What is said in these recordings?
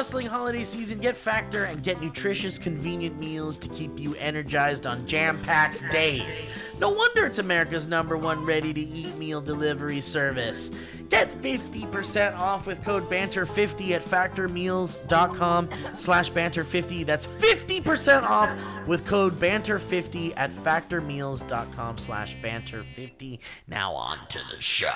bustling holiday season, get Factor and get nutritious, convenient meals to keep you energized on jam-packed days. No wonder it's America's #1 ready-to-eat meal delivery service. Get 50% off with code BANTER50 at factormeals.com/BANTER50. That's 50% off with code BANTER50 at factormeals.com/BANTER50. Now on to the show.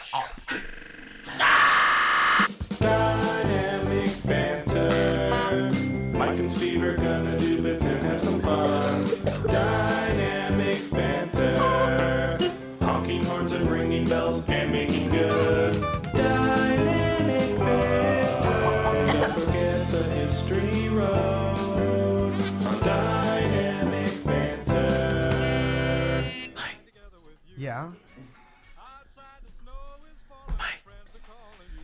Dynamic banter. Mike and Steve are gonna do bits and have some fun. Dynamic banter. Honking horns and ringing bells and making good. Dynamic banter. Don't forget the history road on Dynamic banter. Yeah.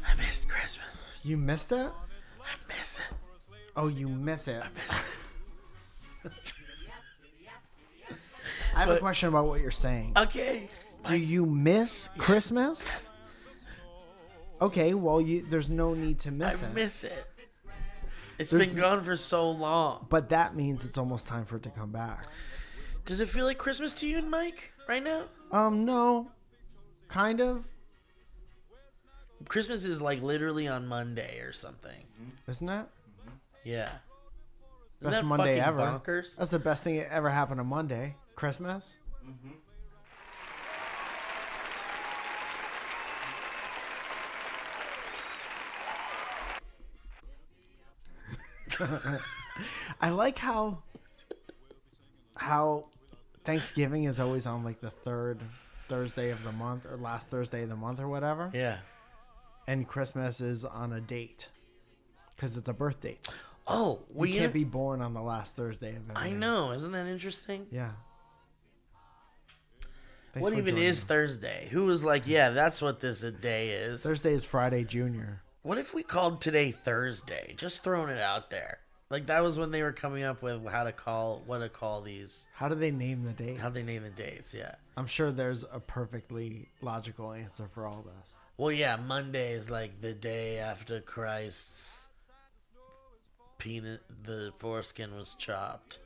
I missed Christmas. You missed it? I miss it. Oh, you miss it. I missed it. I have a question about what you're saying. Okay. Do you miss Christmas? Okay, well, there's no need to miss I it. miss it. It's There's- been gone for so long. But that means it's almost time for it to come back. Does it feel like Christmas to you and Mike right now? No. Kind of. Christmas is like literally on Monday or something. Isn't it? Yeah. Isn't Best that Monday fucking ever. bonkers? That's the best thing that ever happened on Monday. Christmas. I like how Thanksgiving is always on like the third Thursday of the month or last Thursday of the month or whatever. Yeah. And Christmas is on a date because it's a birth date. Oh, well, You can't be born on the last Thursday of every I know. Isn't that interesting? Yeah. Thanks What for even joining is me. Thursday? Who was like, yeah, that's what this day is? Thursday is Friday Junior. What if we called today Thursday? Just throwing it out there. Like that was when they were coming up with what to call these. How do they name the dates? How they name the dates? Yeah. I'm sure there's a perfectly logical answer for all this. Well, yeah. Monday is like the day after Christ's the foreskin was chopped.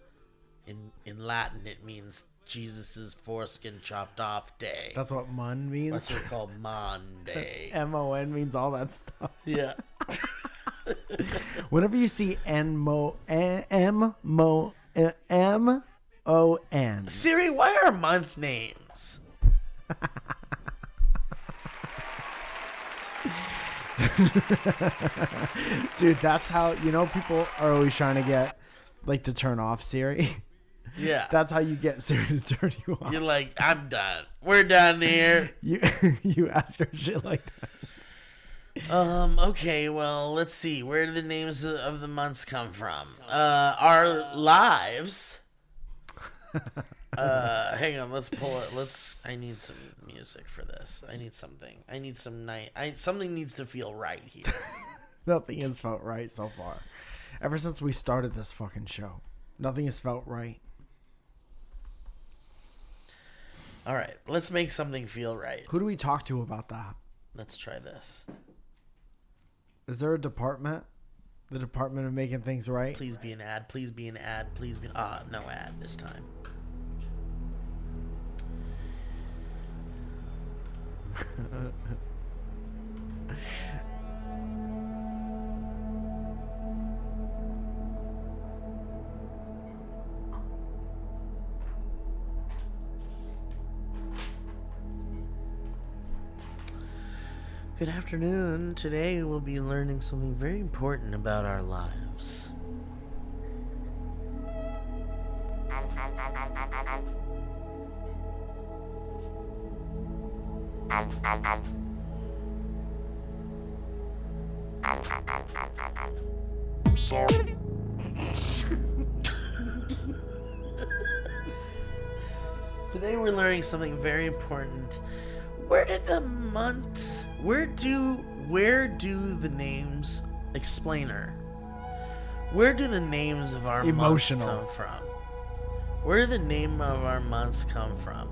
In Latin, it means Jesus's foreskin chopped off day. That's what Mon means. What's it called? Monday. MON means all that stuff. Yeah. Whenever you see M-O-N. Siri, why are month names? Dude, that's how, people are always trying to get, to turn off Siri. Yeah. That's how you get Siri to turn you off. You're like, I'm done. We're done here. You ask her shit like that. Okay, well, let's see. Where do the names of the months come from? Our lives. Hang on, let's pull it. I need some music for this. I need something. I need some something needs to feel right here. Nothing has felt right so far. Ever since we started this fucking show, nothing has felt right. All right, let's make something feel right. Who do we talk to about that? Let's try this. Is there a department? The Department of Making Things Right? Please be an ad. Please be an ad. Please be... no ad this time. Good afternoon. Today we'll be learning something very important about our lives. Today we're learning something very important. Where do the names explainer? Where do the names of our Emotional. months come from? Where do the name of our months come from?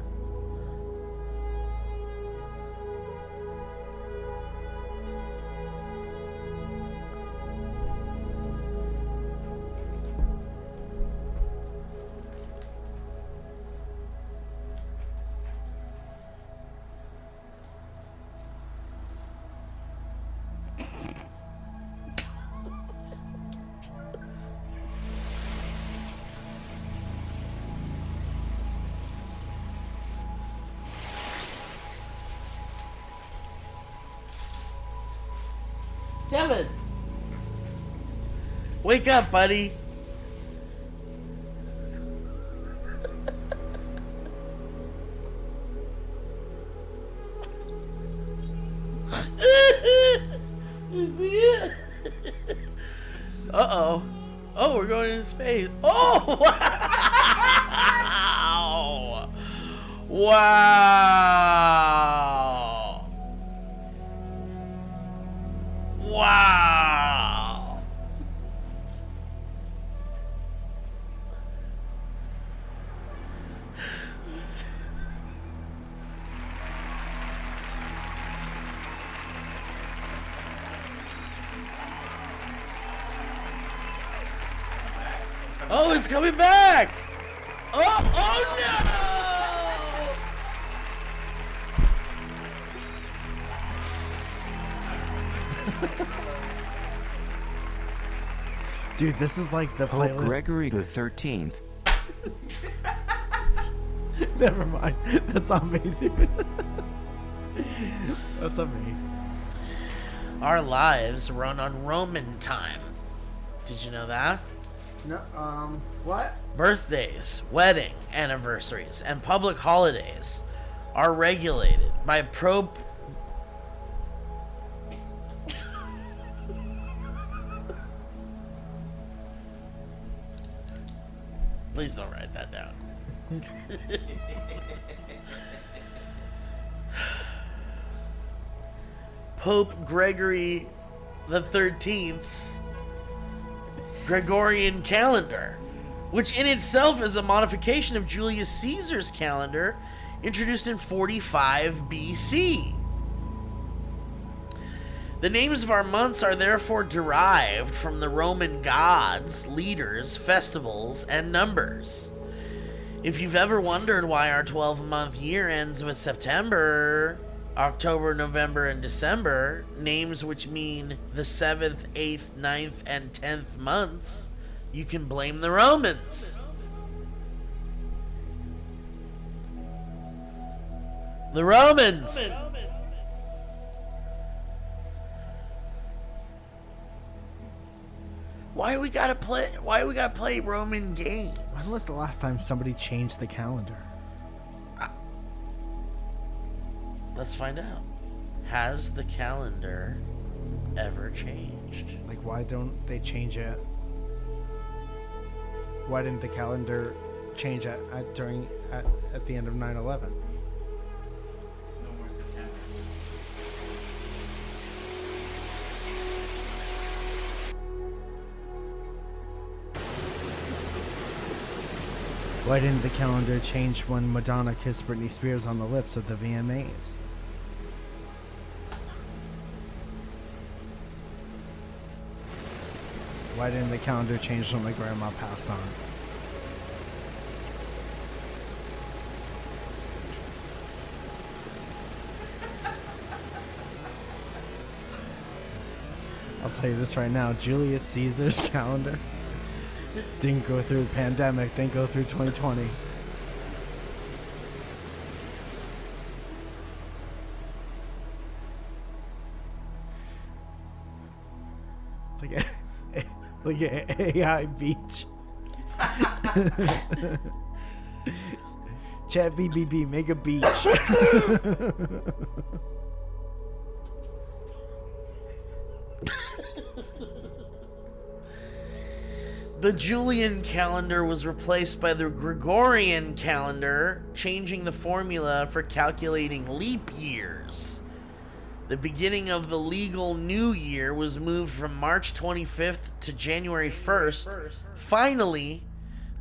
Kevin! Wake up, buddy! You see it? Uh-oh. Oh, we're going into space. Oh! Wow! Wow! Wow! Oh, it's coming back! Oh no! Dude, this is like the Pope playlist. Gregory the 13th. Never mind. That's on me, dude. That's on me. Our lives run on Roman time. Did you know that? No, what? Birthdays, wedding anniversaries, and public holidays are regulated by Please don't write that down. Pope Gregory the 13th's Gregorian calendar, which in itself is a modification of Julius Caesar's calendar introduced in 45 BC. The names of our months are therefore derived from the Roman gods, leaders, festivals, and numbers. If you've ever wondered why our 12-month year ends with September, October, November, and December, names which mean the 7th, 8th, 9th, and 10th months, you can blame the Romans. The Romans! Why we gotta play Roman games? When was the last time somebody changed the calendar? Let's find out. Has the calendar ever changed? Like, why don't they change it? Why didn't the calendar change at the end of 9/11? Why didn't the calendar change when Madonna kissed Britney Spears on the lips at the VMAs? Why didn't the calendar change when my grandma passed on? I'll tell you this right now, Julius Caesar's calendar didn't go through the pandemic, didn't go through 2020. It's like an AI beach. Chat BBB, make a beach. The Julian calendar was replaced by the Gregorian calendar, changing the formula for calculating leap years. The beginning of the legal new year was moved from March 25th to January 1st. Finally,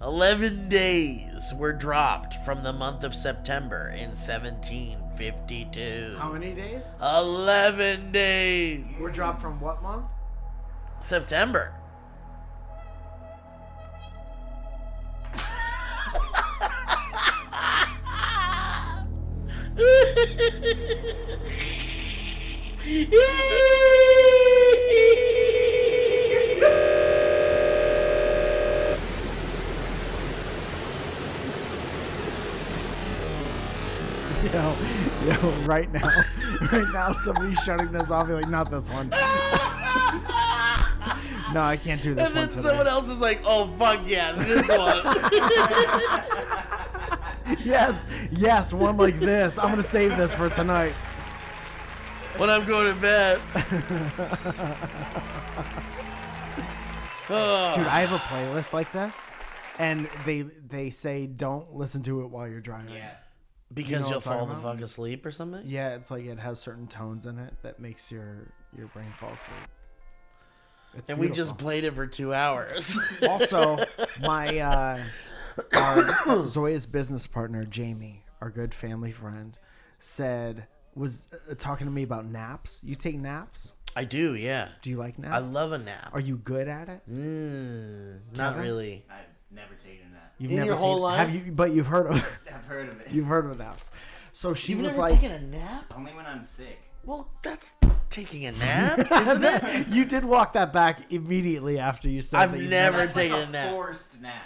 11 days were dropped from the month of September in 1752. How many days? 11 days. We're dropped from what month? September. Yo, right now, somebody's shutting this off. You're like, not this one. No, I can't do this And one then today. someone else is like, oh, fuck yeah, this one. Yes, one like this. I'm gonna save this for tonight. When I'm going to bed. Dude, I have a playlist like this, and they say don't listen to it while you're driving. Yeah. Because You know you'll what I'm fall the talking about? fuck asleep or something? Yeah, it's like it has certain tones in it that makes your brain fall asleep. It's And we beautiful. just played it for 2 hours. Also, my our Zoya's business partner Jamie, our good family friend, was talking to me about naps. You take naps? I do, yeah. Do you like naps? I love a nap. Are you good at it? Not Kevin? really. I've never taken a nap. You've In never your whole taken- life? Have you? But you've heard of I've heard of it. you've heard of naps. So she You've was never like, taken a nap? Only when I'm sick. Well, that's taking a nap, isn't it? you did walk that back immediately after you said I've that. never That's taken like a nap. forced nap.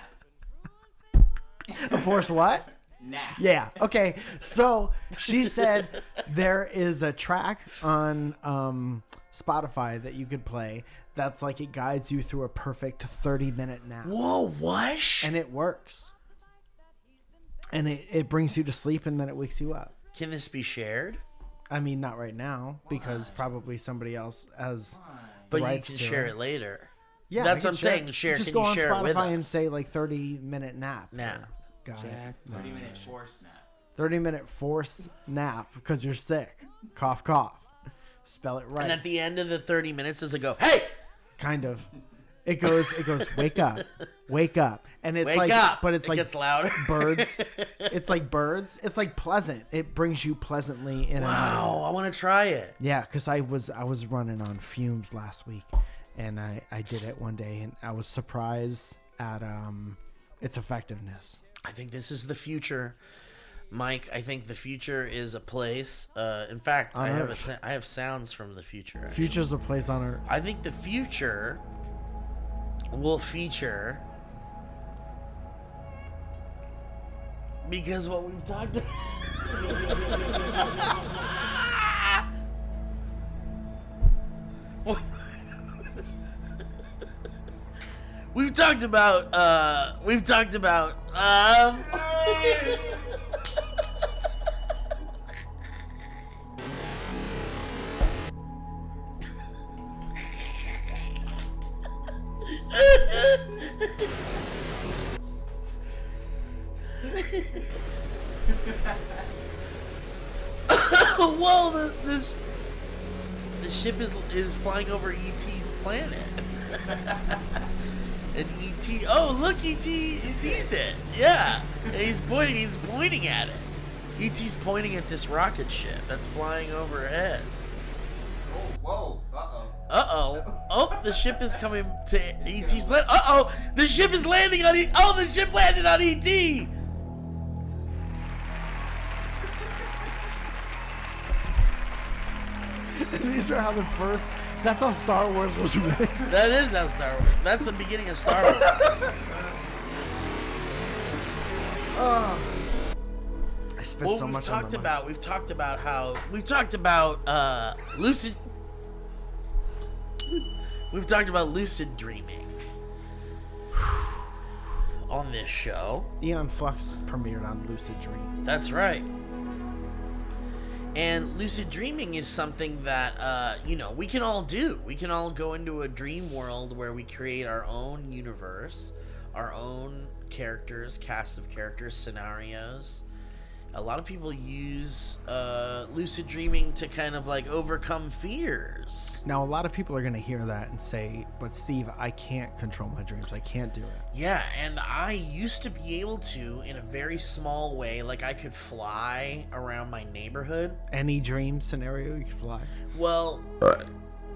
A force what? Nap. Yeah. Okay. So she said there is a track on Spotify that you could play that's like it guides you through a perfect 30-minute nap. Whoa, what? And it works. And it brings you to sleep and then it wakes you up. Can this be shared? I mean, not right now because probably somebody else has. But you rights can to share it. it later. Yeah, That's I what I'm can share saying. it. Share. Just Can go you on share it with Spotify us? and say like 30-minute nap. Nap. Got it. Jack. 30-minute forced nap. 30-minute forced nap because you're sick. Cough, cough. Spell it right. And at the end of the 30 minutes, does it go, hey, Kind of. It goes, wake up. Wake up. And it's wake like, up? but it's it like gets louder. birds. It's like birds. It's like pleasant. It brings you pleasantly in and out. Wow, I want to try it. Yeah, because I was running on fumes last week, and I did it one day, and I was surprised at its effectiveness. I think this is the future, Mike. I think the future is a place. In fact, On I Earth. have sounds from the future. actually. Future's a place on Earth. I think the future will feature because what we've talked about. We've talked about whoa, the ship is flying over ET's planet. And ET, oh look, ET sees it. Yeah, and he's pointing at it. ET's pointing at this rocket ship that's flying overhead. Whoa. Uh-oh. Oh, the ship is coming to ET's planet. Uh-oh, the ship is landing on ET. Oh, the ship landed on ET. These are how the first. That's how Star Wars was made. That is how Star Wars. That's the beginning of Star Wars. I spent Well, so we've much talked on about lucid dreaming on this show. Eon Flux premiered on Lucid Dream. That's right. And lucid dreaming is something that, we can all do. We can all go into a dream world where we create our own universe, our own characters, cast of characters, scenarios. A lot of people use lucid dreaming to kind of like overcome fears. Now, a lot of people are going to hear that and say, but Steve, I can't control my dreams. I can't do it. Yeah, and I used to be able to in a very small way. Like I could fly around my neighborhood. Any dream scenario, you could fly. Well,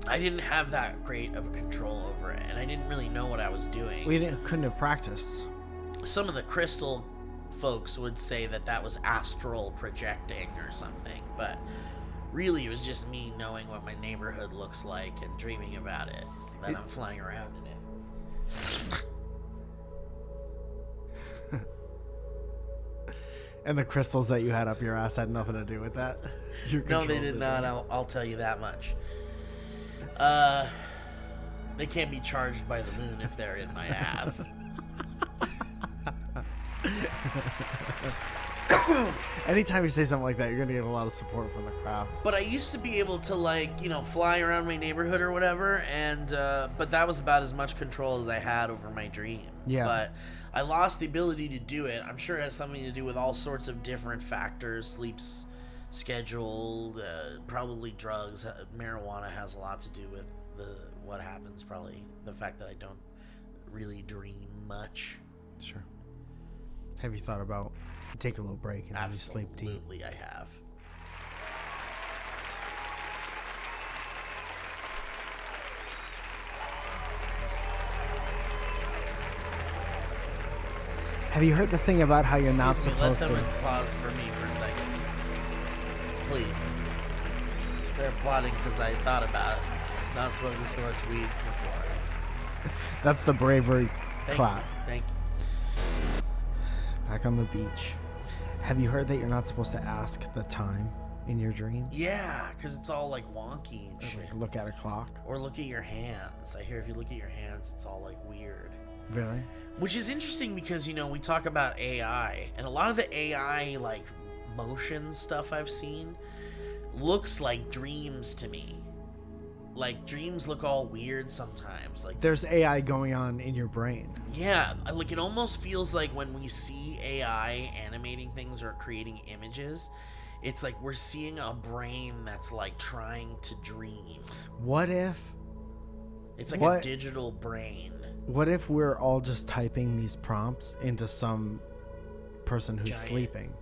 I didn't have that great of a control over it, and I didn't really know what I was doing. Couldn't have practiced. Some of the crystal folks would say that was astral projecting or something, but really it was just me knowing what my neighborhood looks like and dreaming about it, that I'm flying around in it. And the crystals that you had up your ass had nothing to do with that? Your No, they control did did not. that. I'll tell you that much. They can't be charged by the moon if they're in my ass. Anytime you say something like that, you're gonna get a lot of support from the crowd. But I used to be able to, like, you know, fly around my neighborhood or whatever, and but that was about as much control as I had over my dream. Yeah. But I lost the ability to do it. I'm sure it has something to do with all sorts of different factors. Sleep's scheduled, probably drugs, marijuana has a lot to do with what happens. Probably the fact that I don't really dream much. Sure. Have you thought about take a little break and then you sleep deep? Absolutely, I have. Have you heard the thing about how you're not Excuse me, let supposed them to? pause for me for a second. Please. They're applauding because I thought about not smoking so much weed before. That's the bravery Thank clap. you. Thank you. Back on the beach. Have you heard that you're not supposed to ask the time in your dreams? Yeah, because it's all like wonky and shit. Like look at a clock. Or look at your hands. I hear if you look at your hands, it's all like weird. Really? Which is interesting because, you know, we talk about AI, and a lot of the AI, like, motion stuff I've seen looks like dreams to me. Like, dreams look all weird sometimes. Like, There's AI going on in your brain. yeah, like, it almost feels like when we see AI animating things or creating images, it's like we're seeing a brain that's, like, trying to dream. What if It's like What? a digital brain. What if we're all just typing these prompts into some person who's Giant. sleeping,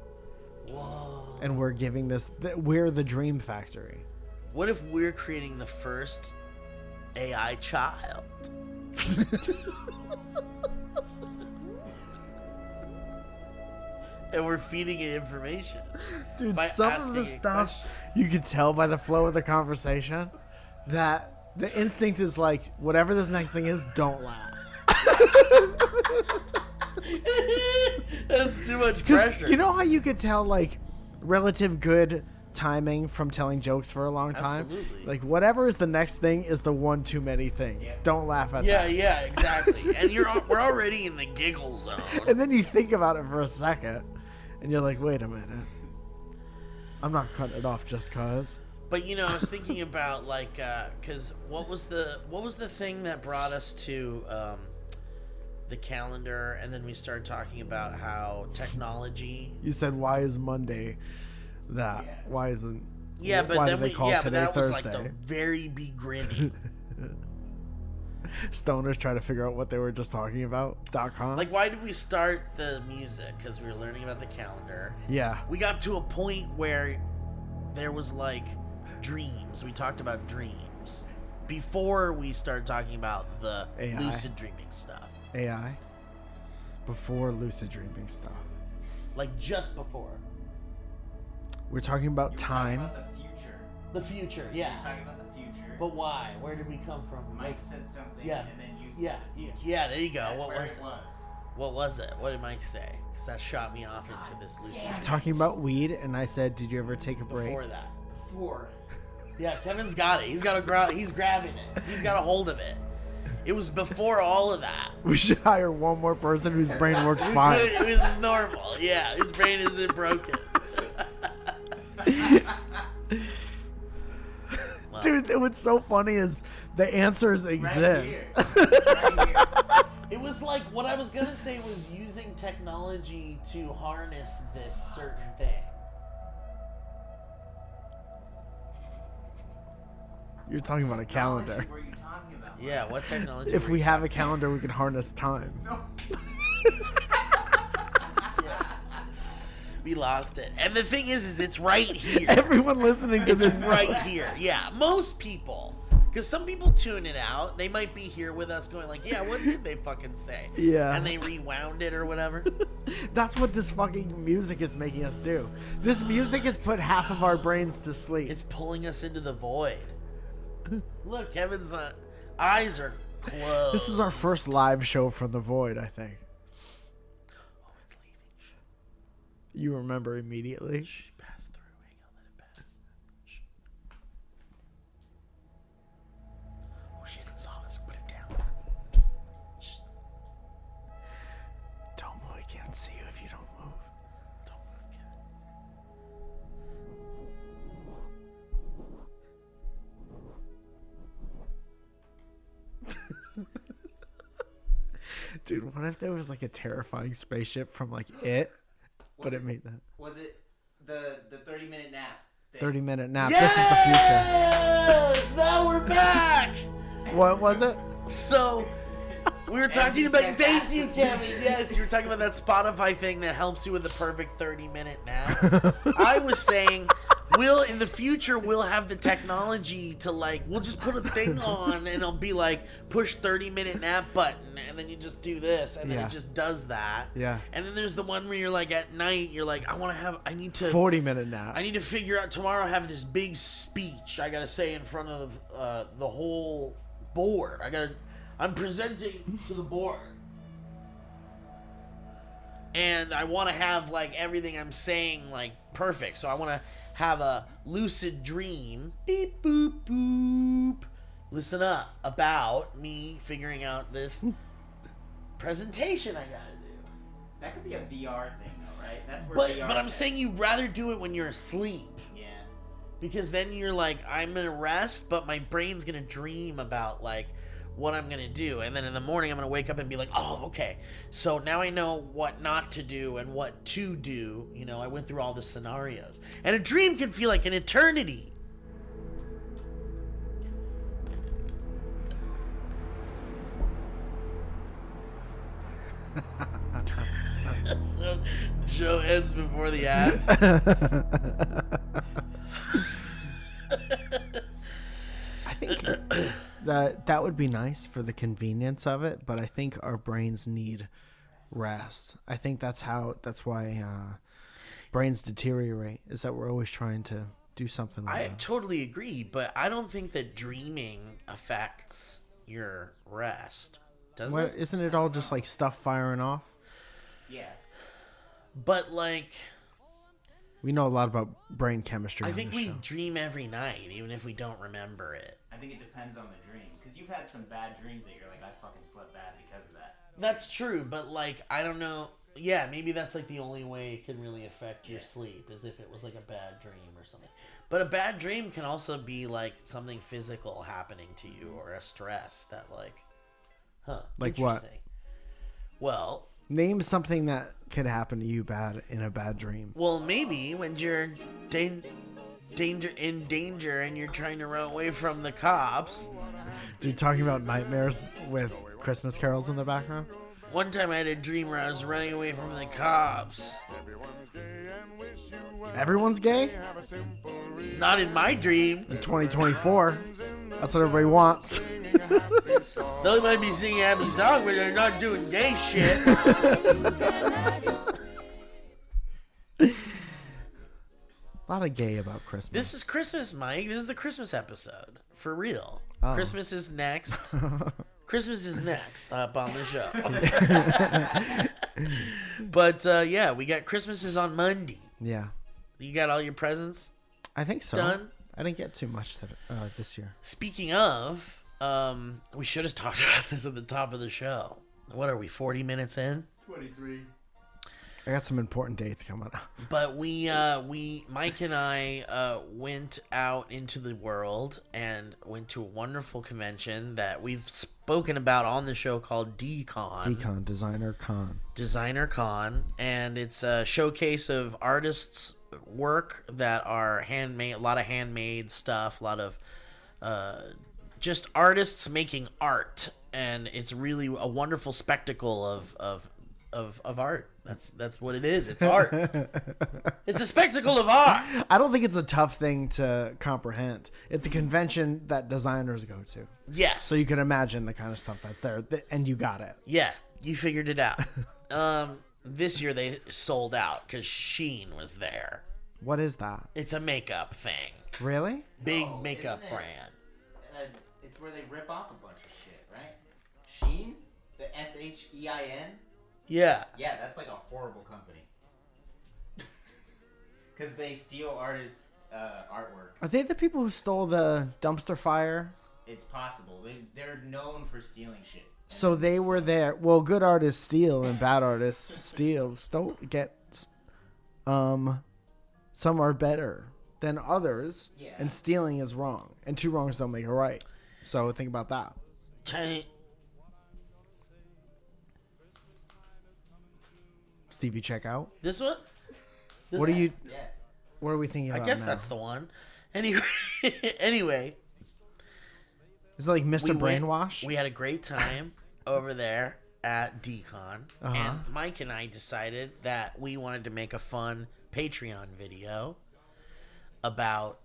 Whoa. and we're giving this? We're the dream factory. What if we're creating the first AI child? And we're feeding it information. Dude, by some of asking the it stuff questions. you could tell by the flow of the conversation that the instinct is like, whatever this next thing is, don't laugh. That's too much Because pressure. you know how you could tell like relative good timing from telling jokes for a long time? Absolutely. Like whatever is the next thing is the one too many things. Don't laugh at yeah, that. yeah, exactly. And we're already in the giggle zone. And then you think about it for a second, and you're like, wait a minute. I'm not cutting it off just cause. But you know, I was thinking about like, because what was the thing that brought us to the calendar, and then we started talking about how technology. You said, why is Monday that? Yeah. Why isn't? Yeah, but why then do they we call but today that was Thursday? like the very beginning. Stoners try to figure out what they were just talking about. .com. Like, why did we start the music? Because we were learning about the calendar. yeah. We got to a point where there was like dreams. We talked about dreams before we started talking about the AI. lucid dreaming stuff. AI. Before lucid dreaming stuff. Like just before. We're talking about You were time. talking about the future. The future, You yeah. were talking about the future. But why? Where did we come from? Mike said something, Yeah. and then you said Yeah, the future. yeah, there you go. That's What where was it it? was. What was it? What did Mike say? Because that shot me off into this lucid dream. Talking about weed, and I said, did you ever take a break? Before that. Before. Yeah, Kevin's got it. He's got he's grabbing it. He's got a hold of it. It was before all of that. We should hire one more person whose brain works We fine. could- It was normal. Yeah, his brain isn't broken. Well, Dude, what's so funny is the answers exist. Right here. it was like what I was gonna say was using technology to harness this certain thing. You're talking about a calendar. What were you talking about? Yeah, what technology? If were we you have a calendar, we can harness time. We lost it. And the thing is it's right here. Everyone listening to It's this right here. Yeah, most people. Because some people tune it out. They might be here with us going like, yeah, what did they fucking say? Yeah. And they rewound it or whatever. That's what this fucking music is making us do. This music has put half of our brains to sleep. It's pulling us into the void. Look, Kevin's eyes are closed. This is our first live show from the void, I think. Oh, it's leaving. Shh. You remember immediately. Shh, pass through. Hang on, let it pass. Shh. Oh shit, it saw us. Put it Dude, what if there was like a terrifying spaceship from like It, but it made that Was it the 30-minute nap thing? 30-minute nap? This is the future. Yes! Now we're back! What was it? So, we were talking you about... said Thank that's you, the Kevin. future. Yes, you were talking about that Spotify thing that helps you with the perfect 30-minute nap. I was saying... in the future, we'll have the technology to, like, we'll just put a thing on and it'll be like, push 30-minute nap button, and then you just do this, and then Yeah. it just does that. Yeah. And then there's the one where you're like, at night, you're like, I need to 40-minute nap. I need to figure out tomorrow. I have this big speech I gotta say in front of the whole board. I'm presenting to the board, and I want to have like everything I'm saying like perfect. So I want to have a lucid dream. Beep boop boop. Listen up about me figuring out this presentation I gotta do. That could be a VR thing, though, right? That's where But VR I'm is. saying you'd rather do it when you're asleep. Yeah. Because then you're like, I'm gonna rest, but my brain's gonna dream about like what I'm gonna do, and then in the morning I'm gonna wake up and be like, oh, okay, so now I know what not to do and what to do. You know, I went through all the scenarios, and a dream can feel like an eternity. Show ends before the ads. I think that would be nice for the convenience of it, but I think our brains need rest. I think that's why brains deteriorate, is that we're always trying to do something like I that. totally agree, but I don't think that dreaming affects your rest. Does Well, it? isn't it all just like stuff firing off? Yeah. But like, We know a lot about brain chemistry. I on think this we show. dream every night, even if we don't remember it. I think it depends on the dream. Because you've had some bad dreams that you're like, I fucking slept bad because of that. That's true, but like, I don't know. Yeah, maybe that's like the only way it can really affect your Yeah. sleep, is if it was like a bad dream or something. But a bad dream can also be like something physical happening to you, or a stress that like, Like what? interesting. Well, Name something that could happen to you bad in a bad dream. well, maybe when you're in danger and you're trying to run away from the cops. Dude, talking about nightmares with Christmas carols in the background. One time I had a dream where I was running away from the cops. Everyone's gay Not in my dream. in 2024. That's what everybody wants. They might be singing a happy song, but they're not doing gay shit. A lot of gay about Christmas. This is Christmas, Mike. This is the Christmas episode. For real. Oh. Christmas is next. Christmas is next up on the show. But yeah, we got Christmas is on Monday. Yeah, You got all your presents I think so. done? I didn't get too much this year. Speaking of, we should have talked about this at the top of the show. What are we, 40 minutes in? 23. I got some important dates coming up. But we Mike and I went out into the world and went to a wonderful convention that we've spoken about on the show called DCon. Decon, Designer Con. Designer Con, and it's a showcase of artists' work that are handmade, a lot of handmade stuff, a lot of just artists making art, and it's really a wonderful spectacle of art. That's what it is. It's art. It's a spectacle of art. I don't think it's a tough thing to comprehend. It's a convention that designers go to. Yes. So you can imagine the kind of stuff that's there, and you got it. Yeah, you figured it out. This year they sold out because Sheen was there. What is that? It's a makeup thing. Really? Big Oh, makeup isn't it? brand. It's where they rip off a bunch of shit, right? Sheen? The SHEIN? Yeah. Yeah, that's like a horrible company. Because they steal artists' artwork. Are they the people who stole the dumpster fire? It's possible. They're known for stealing shit. So they were there. Well, good artists steal and bad artists steal. Don't get. Some are better than others, Yeah. and stealing is wrong. And two wrongs don't make a right. So think about that. Stevie Checkout. This one? What are you? Yeah. What are we thinking I about guess now? that's the one. Anyway, anyway, Is it like Mr. went- Brainwash? we had a great time over there at Decon, Uh-huh. and Mike and I decided that we wanted to make a fun Patreon video about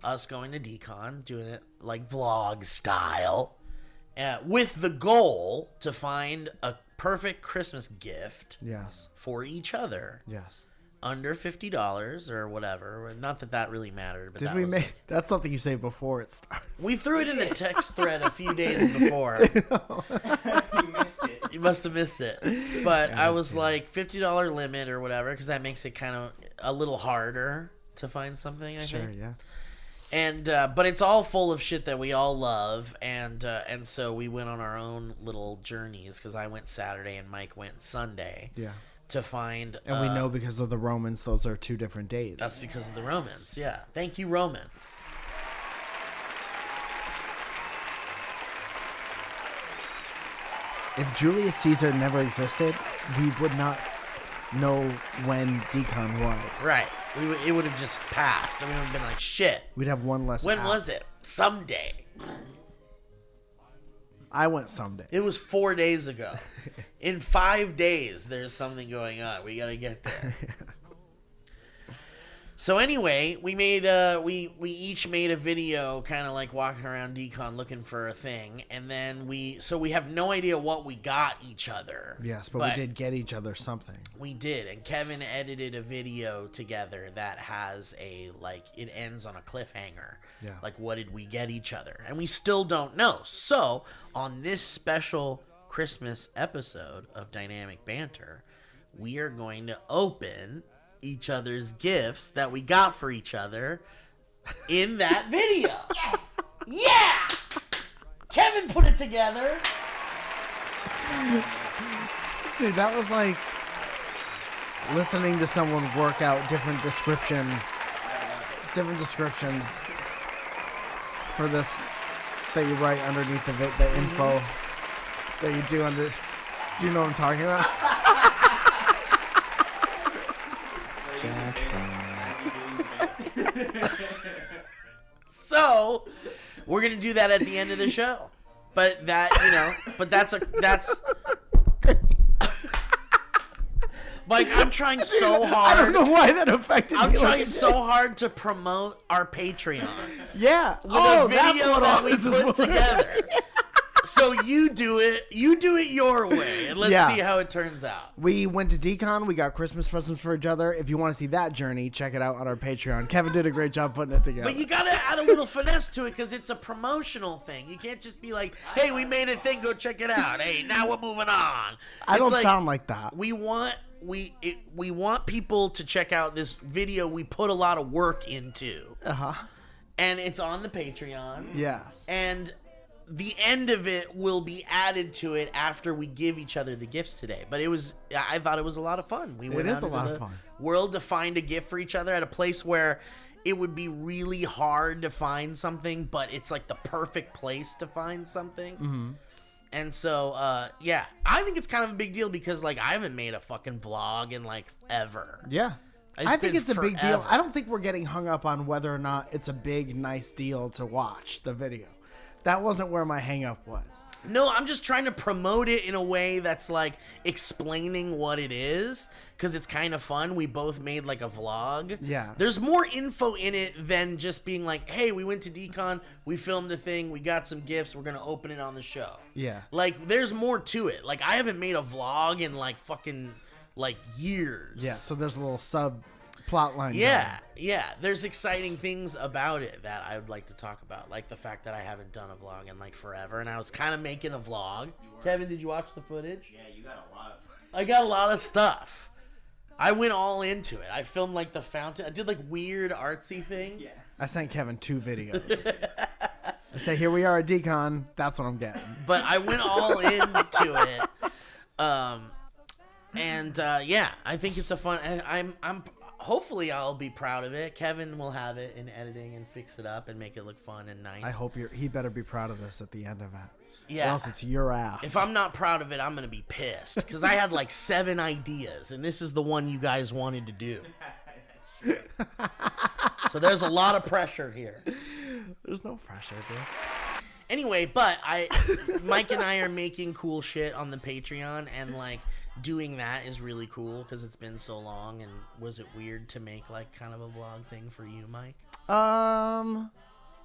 us going to Decon, doing it like vlog style, with the goal to find a perfect Christmas gift Yes. for each other Yes. under $50 or whatever. Not that that really mattered, but Did that we was make? That's something you say before it starts. we threw it in the text thread a few days before. You missed it. You must have missed it. But I was like $50 limit or whatever, because that makes it kind of a little harder to find something, I Sure. think. Yeah. And but it's all full of shit that we all love, and so we went on our own little journeys, because I went Saturday and Mike went Sunday Yeah. to find. And we know because of the Romans, those are 2 different days. That's because of the Romans. Yeah. Thank you, Romans. If Julius Caesar never existed, we would not know when Decon was. Right. It would have just passed. And we would have been like, shit. We'd have one less. When app. was it? Someday. I went someday. It was 4 days ago. In 5 days, there's something going on. We gotta get there. So anyway, we made we each made a video, kind of like walking around Decon looking for a thing, and then we have no idea what we got each other. Yes, but we did get each other something. We did, and Kevin edited a video together that has it ends on a cliffhanger. Yeah. Like, what did we get each other? And we still don't know. So, on this special Christmas episode of Dynamic Banter, we are going to open each other's gifts that we got for each other in that video. Yes! Yeah! Kevin put it together. Dude, that was like listening to someone work out different descriptions for this that you write underneath the info that you do under. Do you know what I'm talking about? So, we're going to do that at the end of the show. But that's Mike, I'm trying so hard. I don't know why that affected I'm me. trying like so hard to promote our Patreon Yeah. with Oh, a that's video what that all we this is put for. together. So you do it your way, and let's Yeah. see how it turns out. We went to Decon. We got Christmas presents for each other. If you want to see that journey, check it out on our Patreon. Kevin did a great job putting it together. But you gotta add a little finesse to it, because it's a promotional thing. You can't just be like, "Hey, we made a thing. Go check it out." Hey, now we're moving on. I It's don't sound like that. We want people to check out this video we put a lot of work into, and it's on the Patreon. Yes. And the end of it will be added to it after we give each other the gifts today. But I thought it was a lot of fun. We went is out a into lot of the fun. world to find a gift for each other at a place where it would be really hard to find something, but it's like the perfect place to find something. Mm-hmm. And so, yeah, I think it's kind of a big deal, because like I haven't made a fucking vlog in like ever. Yeah. It's I think been it's a big deal. forever. I don't think we're getting hung up on whether or not it's a big, nice deal to watch the video. That wasn't where my hang up was. No, I'm just trying to promote it in a way that's like explaining what it is, because it's kind of fun. We both made like a vlog. Yeah. There's more info in it than just being like, hey, we went to Decon, we filmed a thing, we got some gifts, we're going to open it on the show. Yeah. Like, there's more to it. Like, I haven't made a vlog in like fucking like years. Yeah, so there's a little sub plot line. Yeah, yeah. There's exciting things about it that I would like to talk about, like the fact that I haven't done a vlog in like forever, and I was kind of making a vlog. Kevin, did you watch the footage? Yeah, you got a lot of. I got a lot of stuff. I went all into it. I filmed like the fountain. I did like weird artsy things. Yeah. I sent Kevin 2 videos. I say, here we are at Decon. That's what I'm getting. But I went all into it. Yeah, I think it's a fun. And I'm hopefully I'll be proud of it. Kevin will have it in editing and fix it up and make it look fun and nice. I hope he better be proud of this at the end of it. Yeah. Or else it's your ass. If I'm not proud of it, I'm gonna be pissed because I had like 7 ideas, and this is the one you guys wanted to do. So there's a lot of pressure here. There's no pressure, dude. Anyway, but Mike and I are making cool shit on the Patreon, and like doing that is really cool because it's been so long. And was it weird to make like kind of a vlog thing for you, Mike?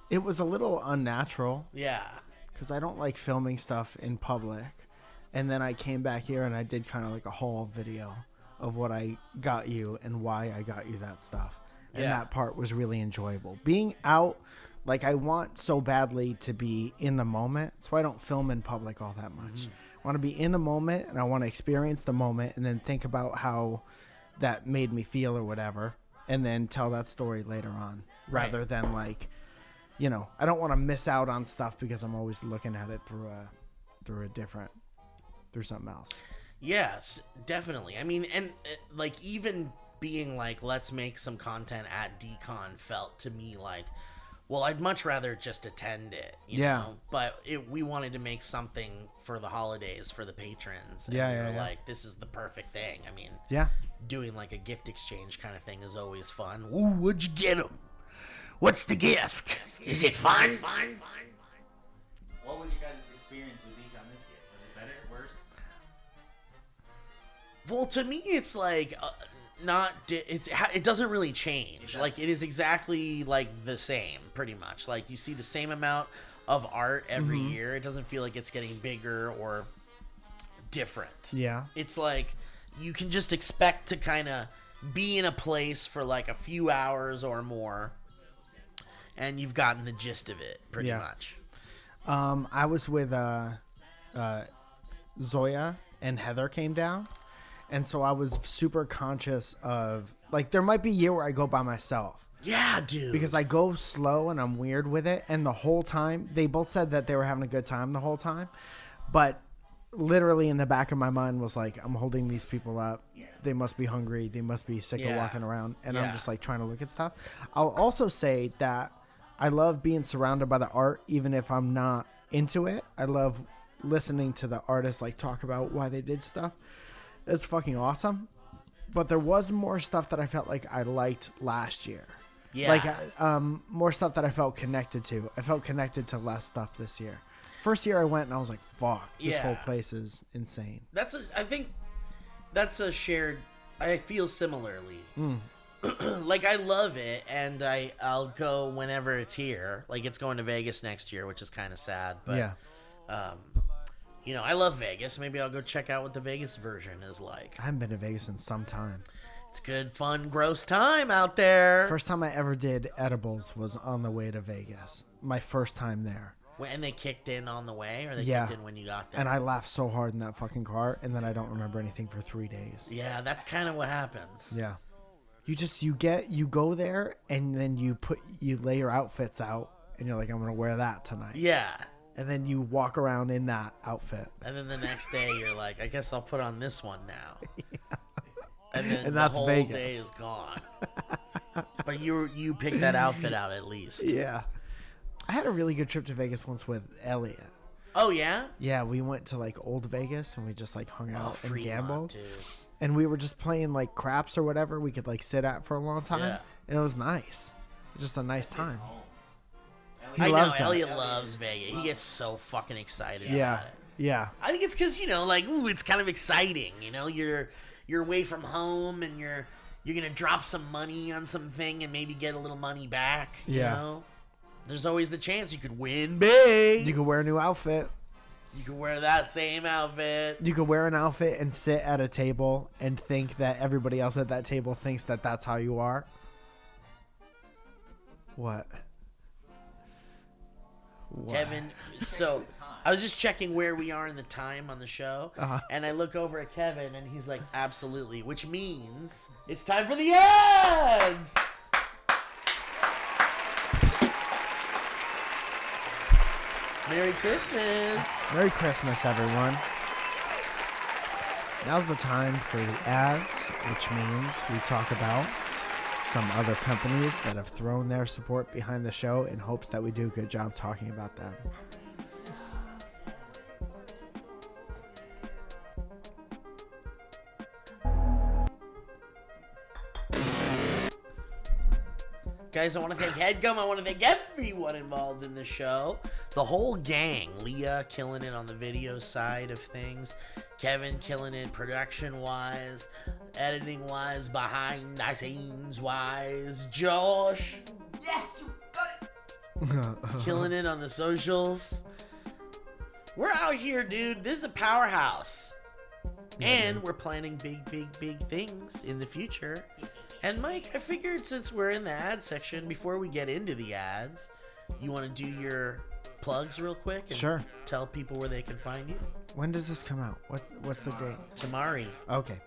It was a little unnatural. Yeah. Because I don't like filming stuff in public. And then I came back here and I did kind of like a haul video of what I got you and why I got you that stuff. And that part was really enjoyable. Being out, like I want so badly to be in the moment. That's why I don't film in public all that much. I want to be in the moment and I want to experience the moment and then think about how that made me feel or whatever. And then tell that story later on. Rather than like... You know, I don't want to miss out on stuff because I'm always looking at it through something else. Yes, definitely. I mean, and like even being like, let's make some content at DCon felt to me like, well, I'd much rather just attend it. You know? But we wanted to make something for the holidays for the patrons. And we were like, this is the perfect thing. I mean, doing like a gift exchange kind of thing is always fun. Ooh, what'd you get them? What's the gift? Is it fun? What was your guys' experience with Econ this year? Was it better, worse? Well, to me, it's like it doesn't really change. Like it is exactly like the same, pretty much. Like you see the same amount of art every year. It doesn't feel like it's getting bigger or different. Yeah. It's like you can just expect to kind of be in a place for like a few hours or more. And you've gotten the gist of it, pretty much. I was with Zoya and Heather came down. And so I was super conscious of... Like, there might be a year where I go by myself. Yeah, dude. Because I go slow and I'm weird with it. And the whole time... They both said that they were having a good time the whole time. But literally in the back of my mind was like, I'm holding these people up. They must be hungry. They must be sick of walking around. And I'm just, like, trying to look at stuff. I'll also say that... I love being surrounded by the art, even if I'm not into it. I love listening to the artists like talk about why they did stuff. It's fucking awesome. But there was more stuff that I felt like I liked last year. Yeah. Like more stuff that I felt connected to. I felt connected to less stuff this year. First year I went and I was like, fuck, this whole place is insane. I think that's a shared... I feel similarly. Like I love it, and I'll go whenever it's here. Like it's going to Vegas next year, which is kind of sad. But you know, I love Vegas. Maybe I'll go check out what the Vegas version is like. I haven't been to Vegas in some time. It's good, fun, gross time out there. First time I ever did edibles was on the way to Vegas. My first time there. And they kicked in on the way, or they kicked in when you got there? And I laughed so hard in that fucking car, and then I don't remember anything for 3 days. Yeah, that's kind of what happens. Yeah. You go there and then you lay your outfits out and you're like, I'm gonna wear that tonight. Yeah. And then you walk around in that outfit. And then the next day you're like, I guess I'll put on this one now. Yeah. And then and the that's whole Vegas. day is gone. But you picked that outfit out at least. Yeah. I had a really good trip to Vegas once with Elliot. Oh yeah? Yeah, we went to like Old Vegas and we just like hung out and gambled. Dude. And we were just playing like craps or whatever we could like sit at for a long time. Yeah. And it was nice. Just a nice time. I know, loves that. Elliot loves Vegas. He gets so fucking excited about it. Yeah. I think it's because, you know, like, ooh, it's kind of exciting. You know, you're away from home and you're gonna drop some money on something and maybe get a little money back. You know? There's always the chance you could win big. You could wear a new outfit. You could wear that same outfit. You could wear an outfit and sit at a table and think that everybody else at that table thinks that that's how you are. What? Kevin, so I was just checking where we are in the time on the show, and I look over at Kevin, and he's like, absolutely, which means it's time for the ads! Merry Christmas! Merry Christmas, everyone. Now's the time for the ads, which means we talk about some other companies that have thrown their support behind the show in hopes that we do a good job talking about them. Guys, I want to thank HeadGum. I want to thank everyone involved in the show. The whole gang. Leah killing it on the video side of things. Kevin killing it production-wise, editing-wise, behind the scenes-wise. Josh. Yes, you got it. Killing it on the socials. We're out here, dude. This is a powerhouse. And we're planning big things in the future. And Mike, I figured since we're in the ad section, before we get into the ads, you want to do your plugs real quick? And Sure. Tell people where they can find you. When does this come out? What's the date? Tamari. Okay.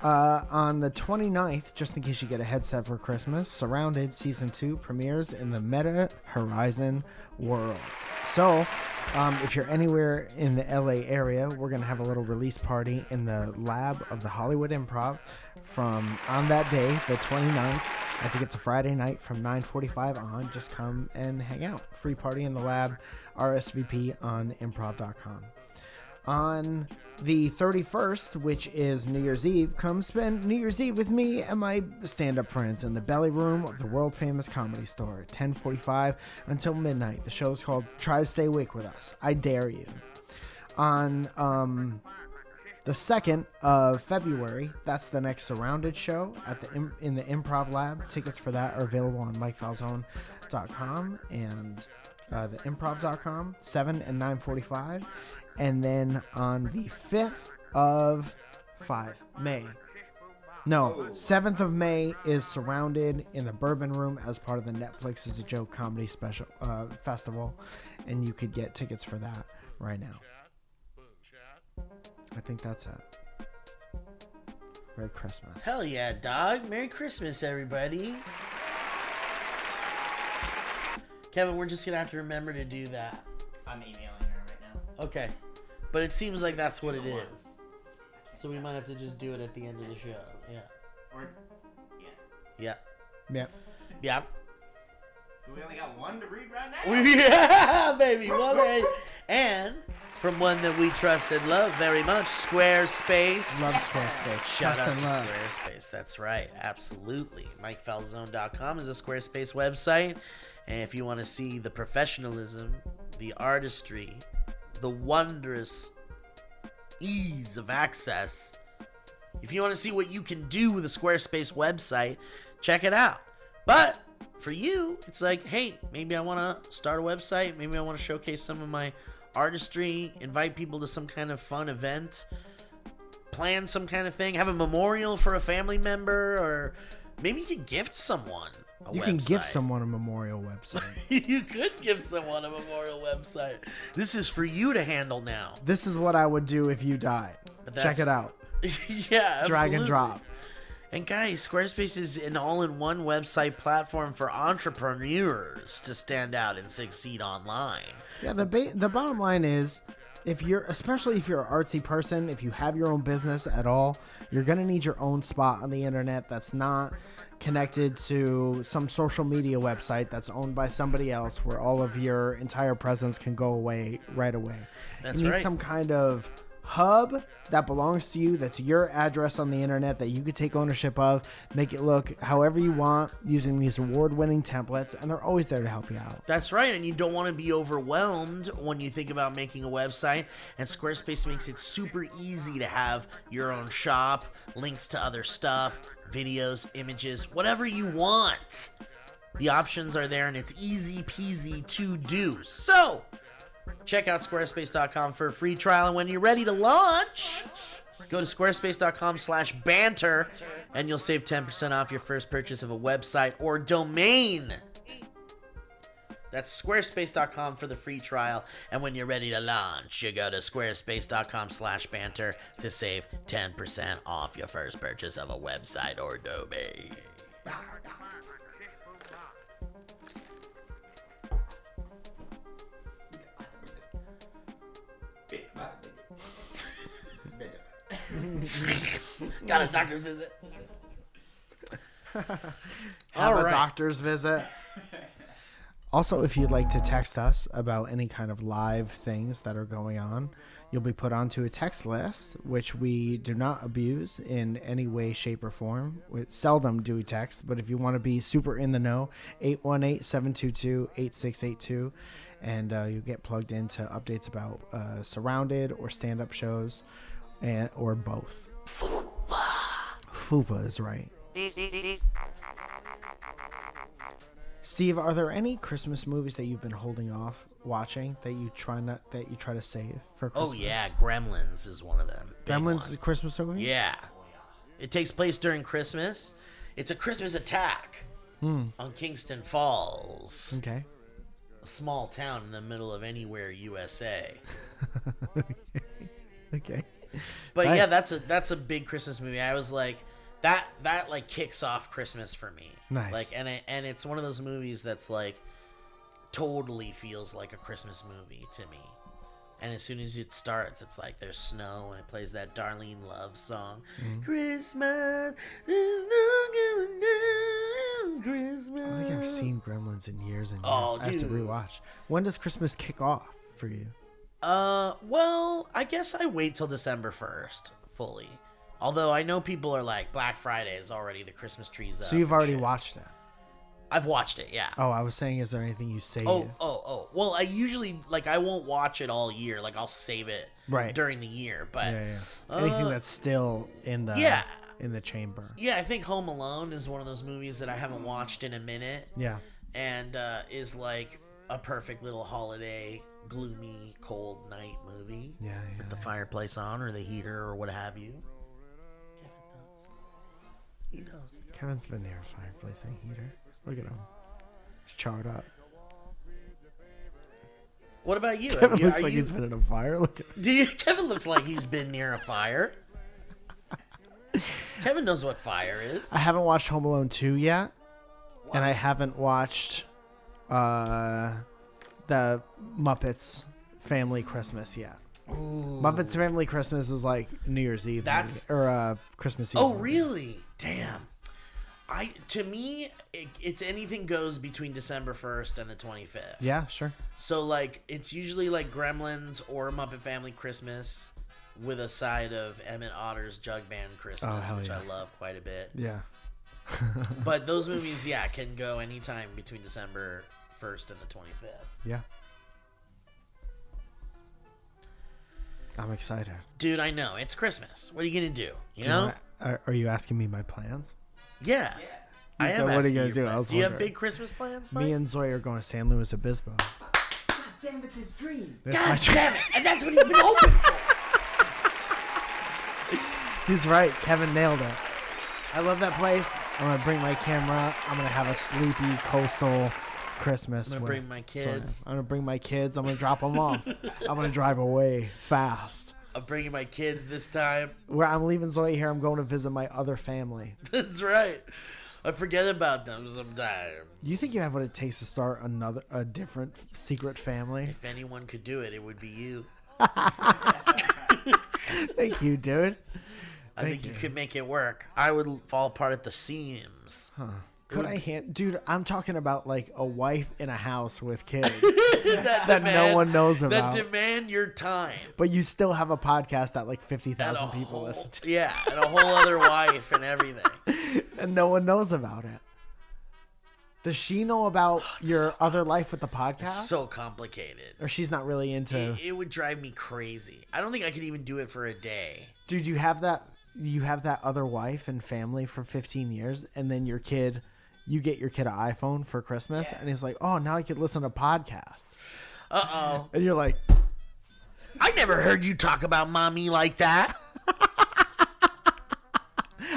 On the 29th, just in case you get a headset for Christmas, Surrounded Season 2 premieres in the Meta Horizon worlds. So, if you're anywhere in the LA area, we're going to have a little release party in the lab of the Hollywood Improv from on that day, the 29th. I think it's a Friday night from 9:45 on. Just come and hang out. Free party in the lab, RSVP on improv.com. On the 31st, which is New Year's Eve, come spend New Year's Eve with me and my stand-up friends in the belly room of the world-famous Comedy Store at 10:45 until midnight. The show is called Try to Stay Awake with Us. I dare you. On the 2nd of February, that's the next Surrounded show at in the Improv Lab. Tickets for that are available on MikeFalzone.com and the improv.com, 7 and 9:45. And then on the 5th of May. No, 7th of May is Surrounded in the Bourbon Room as part of the Netflix is a Joke Comedy Special Festival. And you could get tickets for that right now. I think that's it. Merry Christmas. Hell yeah, dog. Merry Christmas, everybody. Kevin, we're just going to have to remember to do that. I'm emailing her right now. Okay. But it seems like that's what it is. So we might have to just do it at the end of the show. Yeah. Or, Yeah. Yeah. Yeah. So we only got one to read right now? Yeah, baby. Well, and from one that we trust and love very much, Squarespace. Love Squarespace. Shout Trust out and to love. Squarespace. That's right. Absolutely. MikeFalzone.com is a Squarespace website. And if you want to see the professionalism, the artistry, the wondrous ease of access, if you want to see what you can do with a Squarespace website, check it out. But for you, it's like, hey, maybe I want to start a website. Maybe I want to showcase some of my artistry, invite people to some kind of fun event, plan some kind of thing, have a memorial for a family member, or maybe you could gift someone a You website. can give someone a memorial website. You could give someone a memorial website. This is for you to handle now. This is what I would do if you died. But Check it out. Yeah, Drag and absolutely. drop. And guys, Squarespace is an all-in-one website platform for entrepreneurs to stand out and succeed online. Yeah, the bottom line is, especially if you're an artsy person, if you have your own business at all, you're gonna need your own spot on the internet that's not connected to some social media website that's owned by somebody else, where all of your entire presence can go away right away. That's you need right. some kind of hub that belongs to you, that's your address on the internet that you could take ownership of, make it look however you want using these award-winning templates, and they're always there to help you out. That's right, and you don't want to be overwhelmed when you think about making a website, and Squarespace makes it super easy to have your own shop, links to other stuff, videos, images, whatever you want. The options are there, and it's easy peasy to do. So, check out squarespace.com for a free trial, and when you're ready to launch, go to squarespace.com/banter, and you'll save 10% off your first purchase of a website or domain. That's squarespace.com for the free trial, and when you're ready to launch, you go to squarespace.com/banter to save 10% off your first purchase of a website or domain. Got a doctor's visit. Have All a right. doctor's visit. Also, if you'd like to text us about any kind of live things that are going on, You'll be put onto a text list, which we do not abuse in any way, shape, or form. We seldom do we text, but if you want to be super in the know, 818-722-8682, and you'll get plugged into updates about Surrounded or stand-up shows, or both. Fupa is right. Steve, are there any Christmas movies that you've been holding off watching that you try to save for Christmas? Oh yeah, Gremlins is one of them. Big Gremlins is one. a Christmas movie? Yeah. It takes place during Christmas. It's a Christmas attack on Kingston Falls, Okay. a small town in the middle of anywhere, USA. Okay. But Right. yeah, that's a big Christmas movie. I was like, that like kicks off Christmas for me. Nice. Like, and it's one of those movies that's like totally feels like a Christmas movie to me. And as soon as it starts, it's like there's snow and it plays that Darlene Love song. Christmas is not going down. Christmas. I don't think I've seen Gremlins in years and years. Oh, I have to dude. rewatch. When does Christmas kick off for you? Well, I guess I wait till December 1st fully. Although I know people are like, Black Friday is already the Christmas trees up. So you've and already shit. watched it? I've watched it, yeah. Oh, I was saying, is there anything you save? Oh. Well, I usually, like, I won't watch it all year. Like, I'll save it Right. during the year. But Yeah. Anything that's still in the yeah. in the chamber. Yeah, I think Home Alone is one of those movies that I haven't watched in a minute. Yeah. And is like a perfect little holiday, gloomy, cold night movie. Yeah. With the fireplace on or the heater or what have you. Kevin knows. He knows. Kevin's been near a fireplace and heater. Look at him. He's charred up. What about you? Kevin looks Are like you- he's been in a fire. Look at him. Kevin looks like he's been near a fire. Kevin knows what fire is. I haven't watched Home Alone 2 yet. And I haven't watched the Muppets Family Christmas yet. Ooh. Muppets Family Christmas is like New Year's Eve. That's- movie, or Christmas Eve. Oh, movie. really? Damn. To me, it's anything goes between December 1st and the 25th. Yeah, sure. So, like, it's usually like Gremlins or Muppet Family Christmas with a side of Emmett Otter's Jug Band Christmas, hell which yeah. I love quite a bit. Yeah. But those movies, yeah, can go anytime between December 1st and the 25th. Yeah. I'm excited. Dude, I know. It's Christmas. What are you going to do? You Do know? are you asking me my plans? Yeah. I So am what are you asking gonna your do? I plans. was Do you have wondering. big Christmas plans, Mike? Me and Zoe are going to San Luis Obispo. God damn, it's his dream. That's God my dream. damn it. And that's what he's been hoping for. He's right. Kevin nailed it. I love that place. I'm going to bring my camera. I'm going to have a sleepy coastal Christmas. I'm gonna with bring my Zoe. kids. I'm going to bring my kids. I'm going to drop them off. I'm going to drive away fast. I'm bringing my kids this time. Where I'm leaving Zoe here, I'm going to visit my other family. That's right. I forget about them sometimes. You think you have what it takes to start a different secret family? If anyone could do it, it would be you. Thank you, dude. I think you could make it work. I would fall apart at the seams. Could I dude, I'm talking about like a wife in a house with kids that no one knows about. That demand your time. But you still have a podcast that like And 50,000 a people whole- listen to. Yeah, and a whole other wife and everything. And no one knows about it. Does she know about your so- other life with the podcast? So complicated. Or she's not really into... It would drive me crazy. I don't think I could even do it for a day. Dude, you have that other wife and family for 15 years, and then you get your kid an iPhone for Christmas, and he's like, oh, now I can listen to podcasts. Uh-oh. And you're like... I never heard you talk about mommy like that.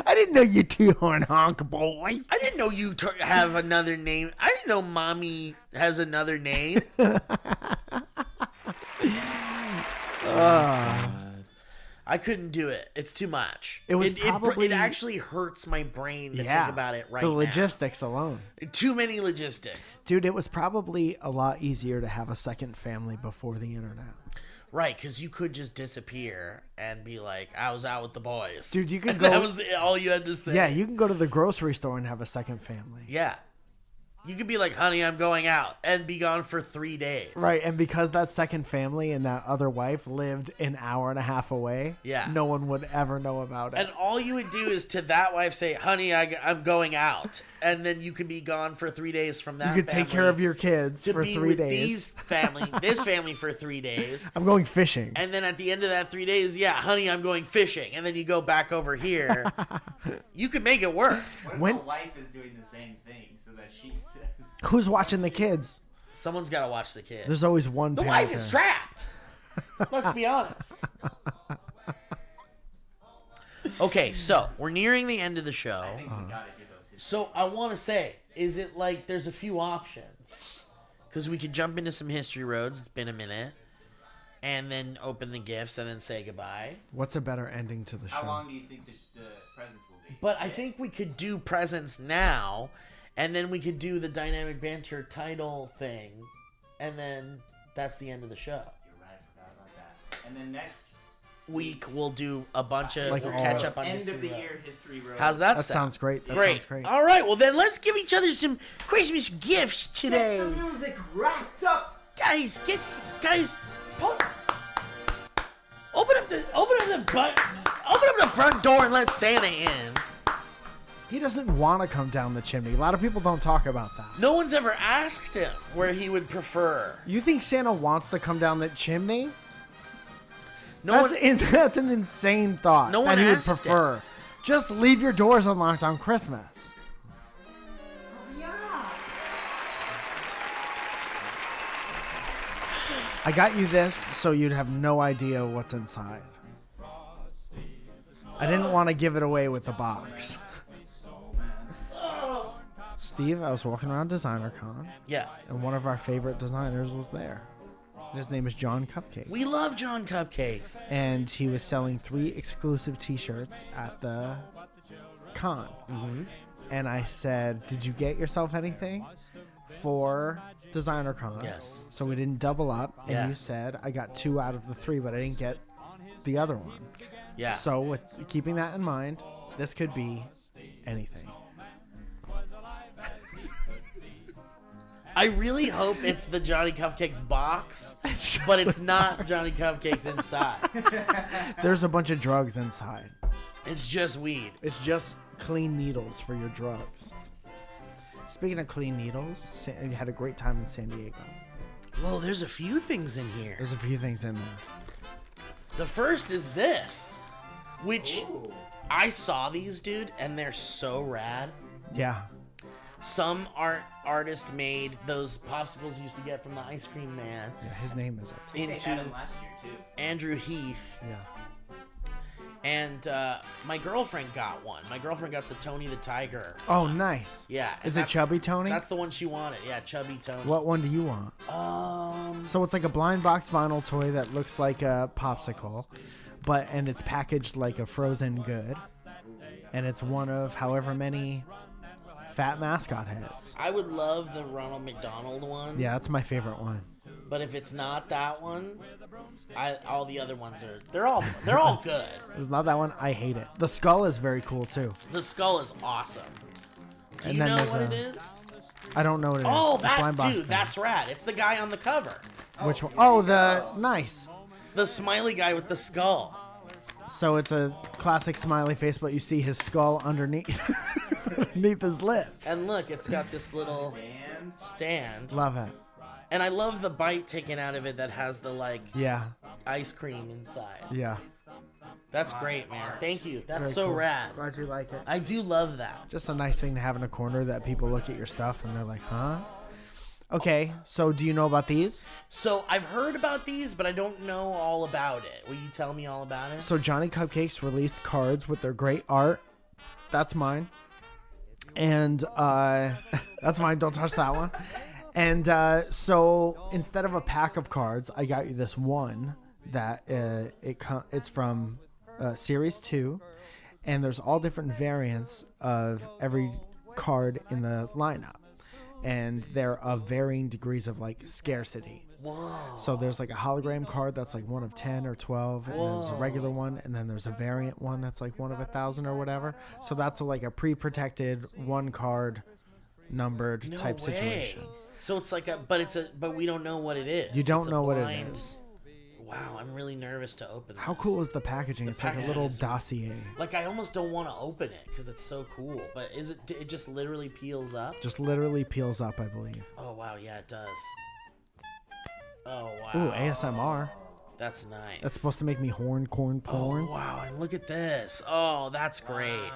I didn't know you two-horn honk, boy. I didn't know you have another name. I didn't know mommy has another name. I couldn't do it. It's too much. It was it probably- actually hurts my brain to think about it right the now. logistics alone. Too many logistics. Dude, it was probably a lot easier to have a second family before the internet. Right, because you could just disappear and be like, I was out with the boys. Dude, you could And go... that was all you had to say. Yeah, you can go to the grocery store and have a second family. Yeah. You could be like, honey, I'm going out, and be gone for 3 days. Right, and because that second family and that other wife lived an hour and a half away, Yeah. no one would ever know about it. And all you would do is to that wife say, honey, I'm going out. And then you could be gone for 3 days from that you could take care of your kids to for be 3 with days. this family for 3 days. I'm going fishing. And then at the end of that 3 days, yeah, honey, I'm going fishing. And then you go back over here. You could make it work. What if When- the wife is doing the same thing so that she says... Who's watching the kids? Someone's got to watch the kids. There's always one The parent wife is there. trapped. Let's be honest. Okay, so we're nearing the end of the show. I think we gotta do those history. So I want to say, is it like there's a few options? Because we could jump into some history roads. It's been a minute. And then open the gifts and then say goodbye. What's a better ending to the show? How long do you think the presents will be? But I think we could do presents now. And then we could do the Dynamic Banter title thing. And then that's the end of the show. You're right, I forgot about that. And then next Week we'll do a bunch of Like we'll all- catch up on end history of the road. year history road. How's that That sound? sounds great. That Great. sounds great. All right. Well, then let's give each other some Christmas gifts today. Get the music wrapped up. Guys, pull, open up the front door and let Santa in. He doesn't want to come down the chimney. A lot of people don't talk about that. No one's ever asked him where he would prefer. You think Santa wants to come down the chimney? No That's an insane thought. No one that he would asked him. prefer. Just leave your doors unlocked on Christmas. I got you this so you'd have no idea what's inside. I didn't want to give it away with the box. Steve, I was walking around Designer Con, Yes. and one of our favorite designers was there. And his name is John Cupcake. We love John Cupcakes. And he was selling 3 exclusive t-shirts at the con. Mm-hmm. And I said, did you get yourself anything for Designer Con? Yes. So we didn't double up. And Yeah. you said, I got 2 out of the 3, but I didn't get the other one. Yeah. So with keeping that in mind, this could be anything. I really hope it's the Johnny Cupcakes box, but it's not Johnny Cupcakes inside. There's a bunch of drugs inside. It's just weed. It's just clean needles for your drugs. Speaking of clean needles, you had a great time in San Diego. Whoa, there's a few things in here. There's a few things in there. The first is this, which Ooh. I saw these, dude, and they're so rad. Yeah. Some artist made those popsicles you used to get from the ice cream man Yeah, his name is up. They had into them last year too. Andrew Heath. Yeah. And my girlfriend got one. My girlfriend got the Tony the Tiger. Oh, nice. Yeah. and Is it that's- Chubby Tony? That's the one she wanted. Yeah, Chubby Tony. What one do you want? So it's like a blind box vinyl toy that looks like a popsicle, and it's packaged like a frozen good, and it's one of however many fat mascot heads. I would love the Ronald McDonald one. Yeah, that's my favorite one. But if it's not that one, all the other ones they're all good. If it's not that one, I hate it. The skull is very cool too. The skull is awesome. Do And you then know there's what a- it is? I don't know what it is. Oh, The that blind box dude, thing. that's rad. It's the guy on the cover. Which one? Oh, nice. The smiley guy with the skull. So it's a classic smiley face, but you see his skull underneath underneath his lips. And look, it's got this little And stand. Love it. And I love the bite taken out of it that has the Yeah. ice cream inside. Yeah. That's great, man. Thank you. That's Very so cool. rad. Glad you like it. I do love that. Just a nice thing to have in a corner that people look at your stuff and they're like, huh? Okay, so do you know about these? So I've heard about these, but I don't know all about it. Will you tell me all about it? So Johnny Cupcakes released cards with their great art. That's mine. And that's mine. Don't touch that one. And so instead of a pack of cards, I got you this one that it's from Series 2. And there's all different variants of every card in the lineup. And they're of varying degrees of like scarcity. Whoa. So there's like a hologram card that's like one of 10 or 12, and there's a regular one, and then there's a variant one that's like one of 1,000 or whatever. So that's like a pre-protected one card numbered No type way. situation. So it's like but we don't know what it is. You don't It's a know what it blind- is. Wow, I'm really nervous to open this. How cool is the packaging? It's like a packaging little is- dossier. Like, I almost don't want to open it because it's so cool. But it just literally peels up? Just literally peels up, I believe. Oh, wow, yeah, it does. Oh, wow. Ooh, ASMR. That's nice. That's supposed to make me corn Oh, porn. wow, and look at this. Oh, that's great.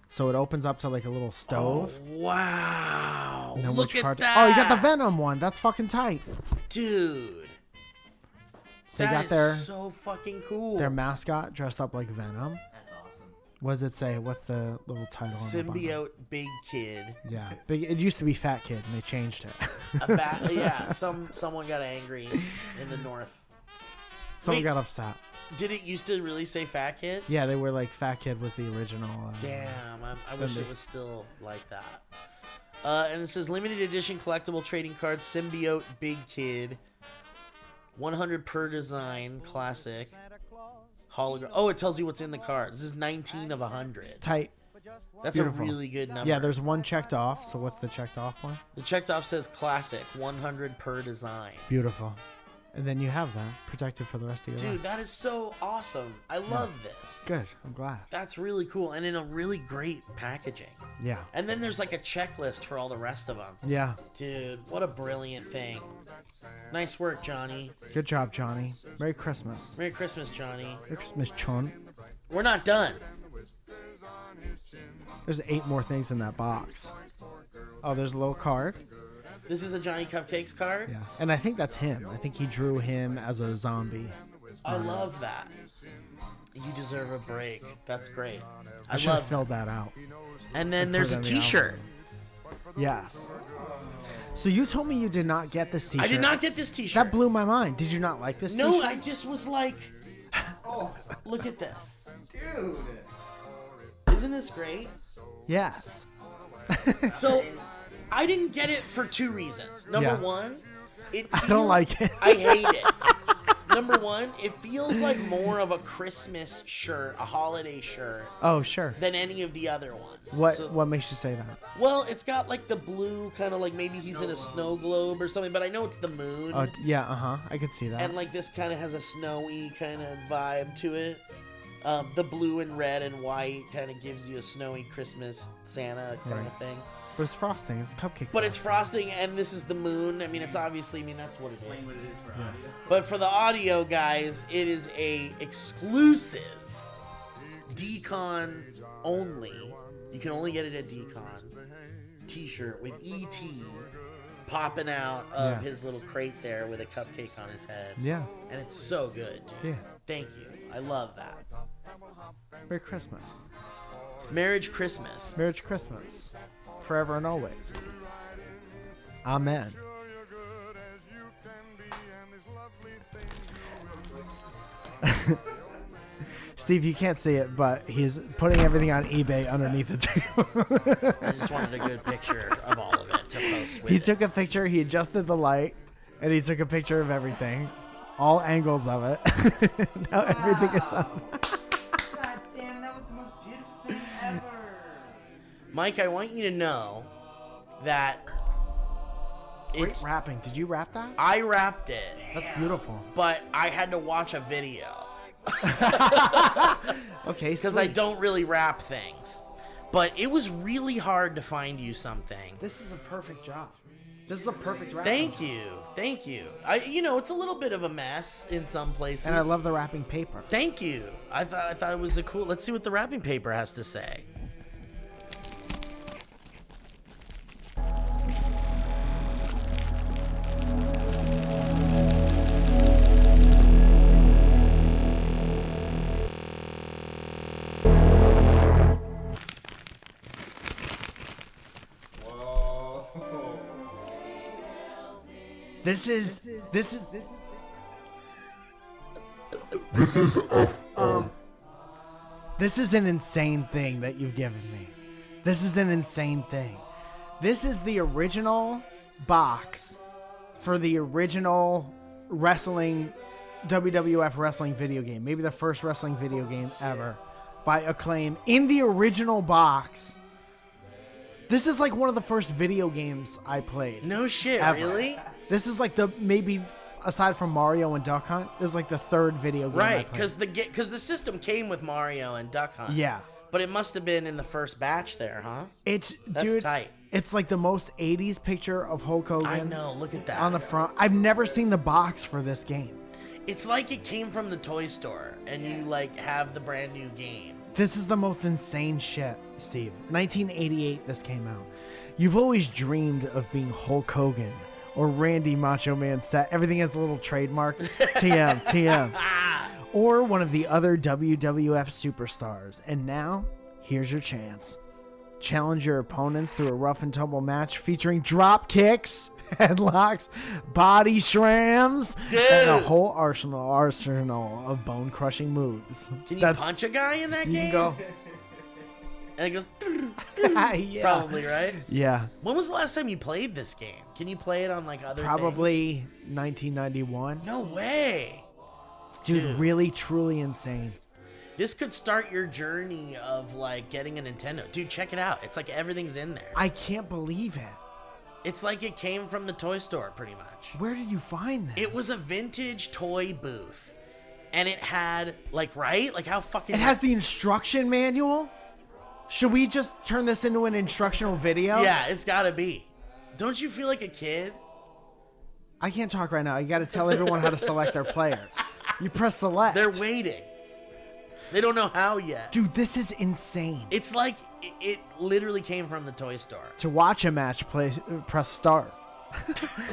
So it opens up to like a little stove. Oh, wow. And then Look which at card? that. Oh, you got the Venom one. That's fucking tight. Dude. So you That got is their so fucking cool. their mascot dressed up like Venom. That's awesome. What does it say? What's the little title? on the bottom? Symbiote Big Kid. Yeah, big. It used to be Fat Kid, and they changed it. Yeah, someone got angry in the north. Someone Wait. got upset. Did it used to really say Fat Kid? Yeah, they were like Fat Kid was the original. Damn, I wish they- it was still like that. And it says limited edition collectible trading cards, Symbiote Big Kid, 100 per design, classic, hologram. Oh, it tells you what's in the card. This is 19 of 100. Tight. That's Beautiful. a really good number. Yeah, there's one checked off. So what's the checked off one? The checked off says classic, 100 per design. Beautiful. And then you have that protected for the rest of your life. Dude, that is so awesome. I love this. Good. I'm glad. That's really cool and in a really great packaging. Yeah. And then there's like a checklist for all the rest of them. Yeah. Dude, what a brilliant thing. Nice work, Johnny. Good job, Johnny. Merry Christmas. Merry Christmas, Johnny. Merry Christmas, Chon. We're not done. There's 8 more things in that box. Oh, there's a little card. This is a Johnny Cupcakes card. Yeah. And I think that's him. I think he drew him as a zombie. I love that. You deserve a break. That's great. I should have love. filled that out. And then put there's it a on the T-shirt. Yes. So you told me you did not get this T-shirt. I did not get this T-shirt. That blew my mind. Did you not like this No, T-shirt? I just was like, oh, look at this. Dude. Isn't this great? Yes. So, I didn't get it for 2 reasons. Number Yeah. one, I don't like it. I hate it. Number one, it feels like more of a Christmas shirt, a holiday shirt, Oh, sure. than any of the other ones. What So- what makes you say that? Well, it's got like the blue kind of like maybe he's in a snow globe or something, but I know it's the moon. Oh, yeah, uh-huh. I could see that. And like this kind of has a snowy kind of vibe to it. The blue and red and white kind of gives you a snowy Christmas Santa kind Right. of thing. But it's frosting. It's cupcake. But it's frosting. frosting, and this is the moon. I mean, it's obviously, I mean, that's what it is. Yeah. But for the audio, guys, it is a exclusive Decon only. You can only get it at Decon. T-shirt with E.T. popping out of Yeah. his little crate there with a cupcake on his head. Yeah. And it's so good, dude. Yeah. Thank you. I love that. Merry Christmas. Marriage Christmas. Merry Christmas. Forever and always. Amen. Steve, you can't see it, but he's putting everything on eBay underneath the table. I just wanted a good picture of all of it to post with He it. took a picture, he adjusted the light, and he took a picture of everything. All angles of it. Now everything is on. God damn, that was the most beautiful thing ever. Mike, I want you to know that Great it's, wrapping. Did you wrap that? I wrapped it, That's beautiful. but I had to watch a video Okay, because I don't really wrap things. But it was really hard to find you something. This is a perfect job. This is a perfect wrap. Thank you. Thank you. It's a little bit of a mess in some places. And I love the wrapping paper. Thank you. I thought it was a cool. Let's see what the wrapping paper has to say. This is This is This is an insane thing that you've given me. This is an insane thing. This is the original box for the original wrestling, WWF wrestling video game. Maybe the first wrestling video game ever by Acclaim. In the original box. This is like one of the first video games I played. No shit, Ever. really? This is like maybe aside from Mario and Duck Hunt, this is like the third video game. Right, I played. because the system came with Mario and Duck Hunt. Yeah. But it must have been in the first batch there, huh? That's Dude, tight. It's like the most 80s picture of Hulk Hogan. I know. Look at that. On the front. I've never seen the box for this game. It's like it came from the toy store, and you like have the brand new game. This is the most insane shit, Steve. 1988, this came out. You've always dreamed of being Hulk Hogan or Randy Macho Man Set. Everything has a little trademark. TM. Or one of the other WWF superstars. And now, here's your chance. Challenge your opponents through a rough and tumble match featuring drop kicks, headlocks, body shrams, and a whole arsenal of bone-crushing moves. Can you punch a guy in that You game? can go. And it goes. Yeah. Probably, right? Yeah. When was the last time you played this game? Can you play it on like other Probably things? 1991. No way. Dude, really, truly insane. This could start your journey of like getting a Nintendo. Dude, check it out. It's like everything's in there. I can't believe it. It's like it came from the toy store, pretty much. Where did you find this? It was a vintage toy booth. And it had, like, right? Like, how fucking... It has the instruction manual? Should we just turn this into an instructional video? Yeah, it's gotta be. Don't you feel like a kid? I can't talk right now. You gotta tell everyone how to select their players. You press select. They're waiting. They don't know how yet. Dude, this is insane. It's like it literally came from the toy store. To watch a match, press start.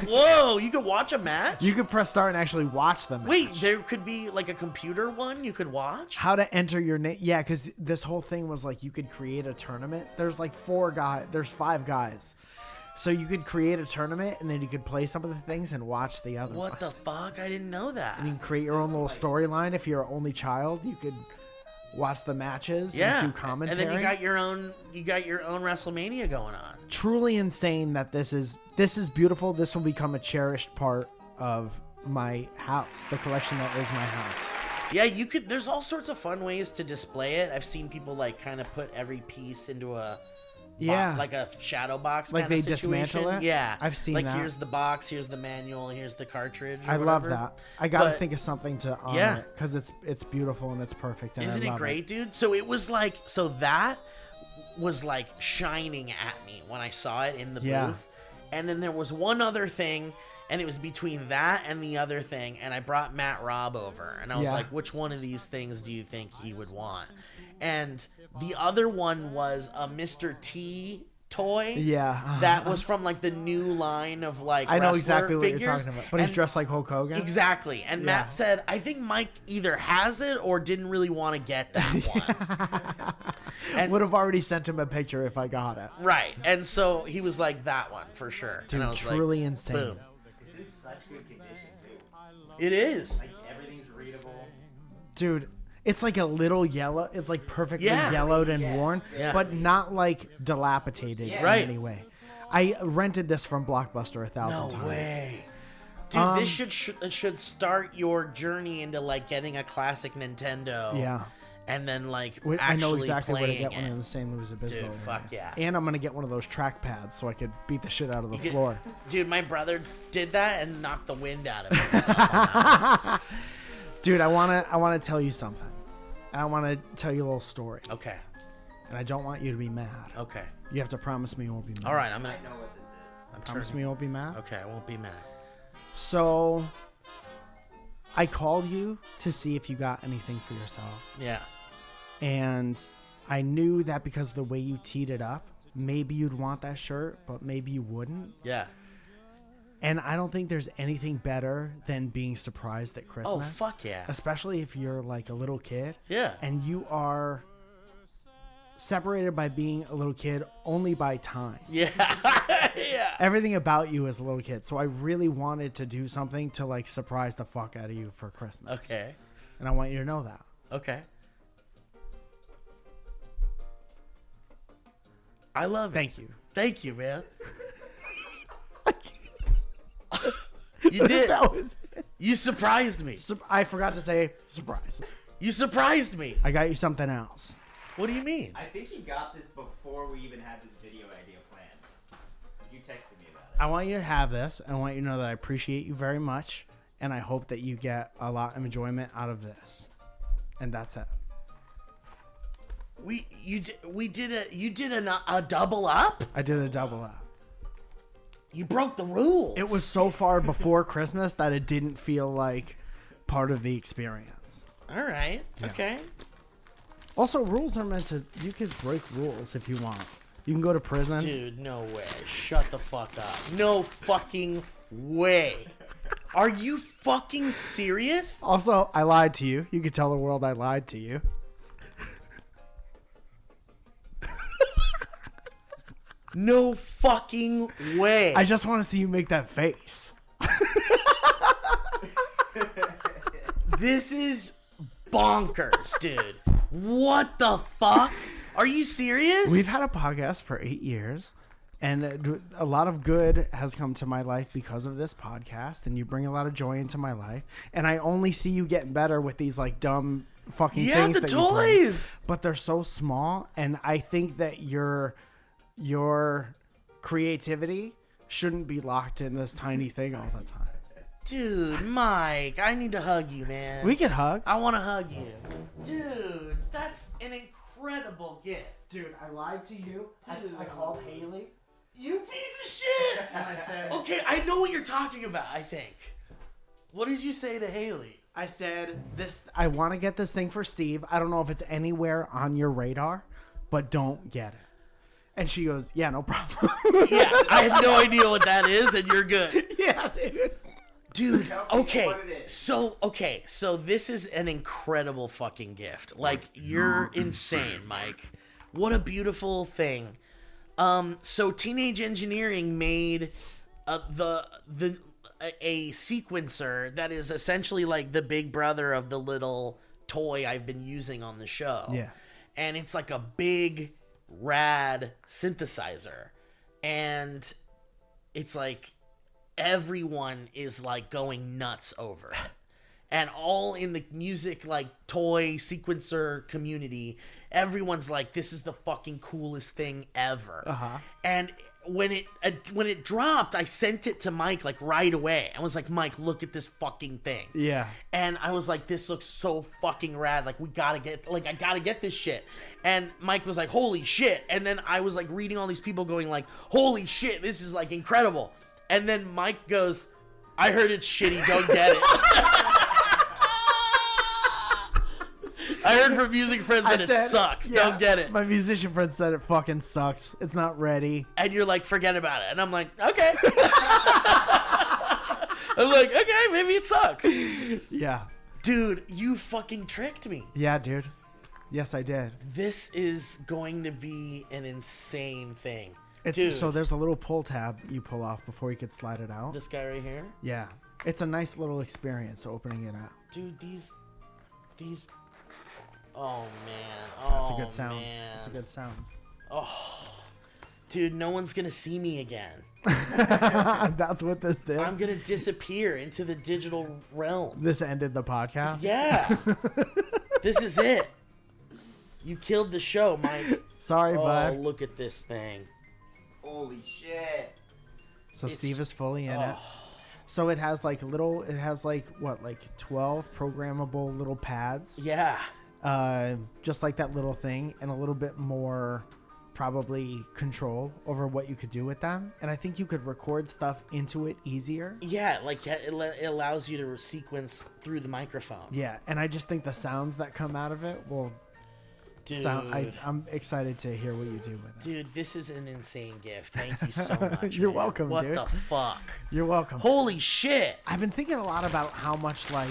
Whoa, you could watch a match? You could press start and actually watch the match. Wait, there could be like a computer one you could watch? How to enter your name. Yeah, because this whole thing was like you could create a tournament. There's like 5 guys. So you could create a tournament and then you could play some of the things and watch the other What ones. the fuck? I didn't know that. And you can create your own little storyline. If you're an only child, you could watch the matches and do commentary. And then you got your own WrestleMania going on. Truly insane that this is beautiful. This will become a cherished part of my house, the collection that is my house. Yeah, you could. There's all sorts of fun ways to display it. I've seen people like kind of put every piece into a like a shadow box, like kind they of situation. dismantle it. Yeah, I've seen like that. Here's the box, here's the manual, here's the cartridge. Or I love whatever. that. I gotta But- think of something to honor it because it's beautiful and it's perfect. And Isn't I it love great, dude? So it was like, that was like shining at me when I saw it in the booth. And then there was one other thing, and it was between that and the other thing, and I brought Matt Robb over, and I was Yeah. like, which one of these things do you think he would want? And the other one was a Mr. T toy. Yeah. That was from like the new line of like I know wrestler exactly what figures. you're talking about. But he's And- dressed like Hulk Hogan. Exactly. And Yeah. Matt said, I think Mike either has it or didn't really want to get that one. And Would have already sent him a picture if I got it. right. And so he was like, that one for sure. Dude, and I was truly like, insane. Boom. It's in such good condition too. It is. Like everything's readable. Dude, it's like a little yellow. It's like perfectly Yeah. yellowed and worn, Yeah. but not like dilapidated in Right. any way. I rented this from Blockbuster 1,000 No times. way. Dude, this should start your journey into like getting a classic Nintendo. Yeah. And then like I actually know exactly where to playing get one it. in the St. Louis Obispo. Dude, area. fuck yeah. And I'm gonna get one of those track pads so I could beat the shit out of the You could- floor. Dude, my brother did that and knocked the wind out of it. Dude, I wanna tell you something. I wanna tell you a little story. Okay. And I don't want you to be mad. Okay. You have to promise me you won't be mad. All right, I'm gonna. I know what this is. I'm Promise turning- me you won't be mad. Okay, I won't be mad. So, I called you to see if you got anything for yourself. Yeah. And I knew that because of the way you teed it up, maybe you'd want that shirt, but maybe you wouldn't. Yeah. And I don't think there's anything better than being surprised at Christmas. Oh, fuck yeah. Especially if you're like a little kid. Yeah. And you are separated by being a little kid only by time. Yeah. Yeah. Everything about you is a little kid. So I really wanted to do something to like surprise the fuck out of you for Christmas. Okay. And I want you to know that. Okay. I love it. Thank you. Thank you, man. You did. That was it. You surprised me. I forgot to say surprise. You surprised me. I got you something else. What do you mean? I think he got this before we even had this video idea planned. You texted me about it. I want you to have this. I want you to know that I appreciate you very much, and I hope that you get a lot of enjoyment out of this. And that's it. You did a double up? I did a double up. You broke the rules. It was so far before Christmas that it didn't feel like part of the experience. All right. Yeah. Okay. Also, rules are meant to... You can break rules if you want. You can go to prison. Dude, no way. Shut the fuck up. No fucking way. Are you fucking serious? Also, I lied to you. You could tell the world I lied to you. No fucking way. I just want to see you make that face. This is bonkers, dude. What the fuck? Are you serious? We've had a podcast for 8 years, and a lot of good has come to my life because of this podcast, and you bring a lot of joy into my life, and I only see you getting better with these like dumb fucking things the that you bring. toys. But they're so small, and I think that your creativity shouldn't be locked in this tiny thing all the time. Dude, Mike, I need to hug you, man. We could hug. I want to hug you. Dude, that's an incredible gift. Dude, I lied to you. Dude. I called Haley. You piece of shit. And I said, Okay, I know what you're talking about, I think. What did you say to Haley? I said, I want to get this thing for Steve. I don't know if it's anywhere on your radar, but don't get it. And she goes, yeah, no problem. Yeah, I had no idea what that is, and you're good. Yeah, dude. Dude, okay, so this is an incredible fucking gift. Like, you're insane, Mike. What a beautiful thing. So Teenage Engineering made a sequencer that is essentially like the big brother of the little toy I've been using on the show. Yeah. And it's like a big, rad synthesizer. And it's like everyone is like going nuts over it. And all in the music like toy sequencer community, everyone's like, this is the fucking coolest thing ever. Uh-huh. And when it dropped, I sent it to Mike like right away. I was like, Mike, look at this fucking thing. Yeah. And I was like, this looks so fucking rad. Like, I gotta get this shit. And Mike was like, holy shit. And then I was like reading all these people going like, holy shit, this is like incredible. And then Mike goes, I heard it's shitty, don't get it. I heard from music friends that it sucks. Yeah, don't get it. My musician friend said it fucking sucks. It's not ready. And you're like, forget about it. And I'm like, okay. I'm like, okay, maybe it sucks. Yeah. Dude, you fucking tricked me. Yeah, dude. Yes, I did. This is going to be an insane thing. Dude. So there's a little pull tab you pull off before you could slide it out. This guy right here? Yeah. It's a nice little experience opening it up. Dude, these... Oh, man. Oh, That's a good sound. Man. That's a good sound. Oh, dude, no one's going to see me again. That's what this did. I'm going to disappear into the digital realm. This ended the podcast? Yeah. This is it. You killed the show, Mike. Sorry, Oh, bud. look at this thing. Holy shit. So It's- Steve is fully in it. So it has like 12 programmable little pads. Yeah. Just like that little thing, and a little bit more probably control over what you could do with them. And I think you could record stuff into it easier. Yeah, like it allows you to sequence through the microphone. Yeah, and I just think the sounds that come out of it will Dude. sound. I'm excited to hear what you do with it. Dude, this is an insane gift. Thank you so much. You're man. welcome, What dude. the fuck? You're welcome. Holy shit. I've been thinking a lot about how much, like,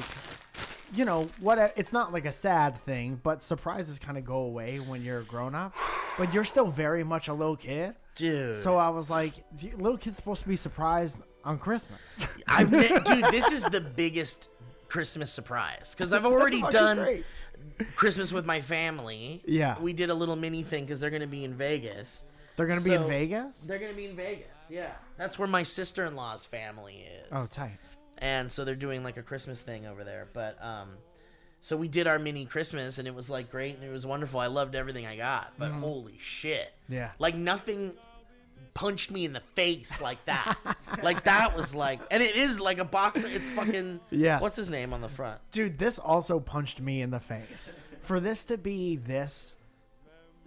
you know, it's not like a sad thing, but surprises kind of go away when you're a grown up, but you're still very much a little kid. Dude. So I was like, little kid's supposed to be surprised on Christmas. Dude, this is the biggest Christmas surprise because I've already Fucking done great. Christmas with my family. Yeah. We did a little mini thing because they're going to be in Vegas. They're going to be in So, Vegas? They're going to be in Vegas, yeah. That's where my sister-in-law's family is. Oh, tight. And so they're doing like a Christmas thing over there. But so we did our mini Christmas and it was like great and it was wonderful. I loved everything I got. But holy shit. Yeah. Like nothing punched me in the face like that. Like that was like, and it is like a boxer. It's fucking, Yes. what's his name on the front? Dude, this also punched me in the face. For this to be this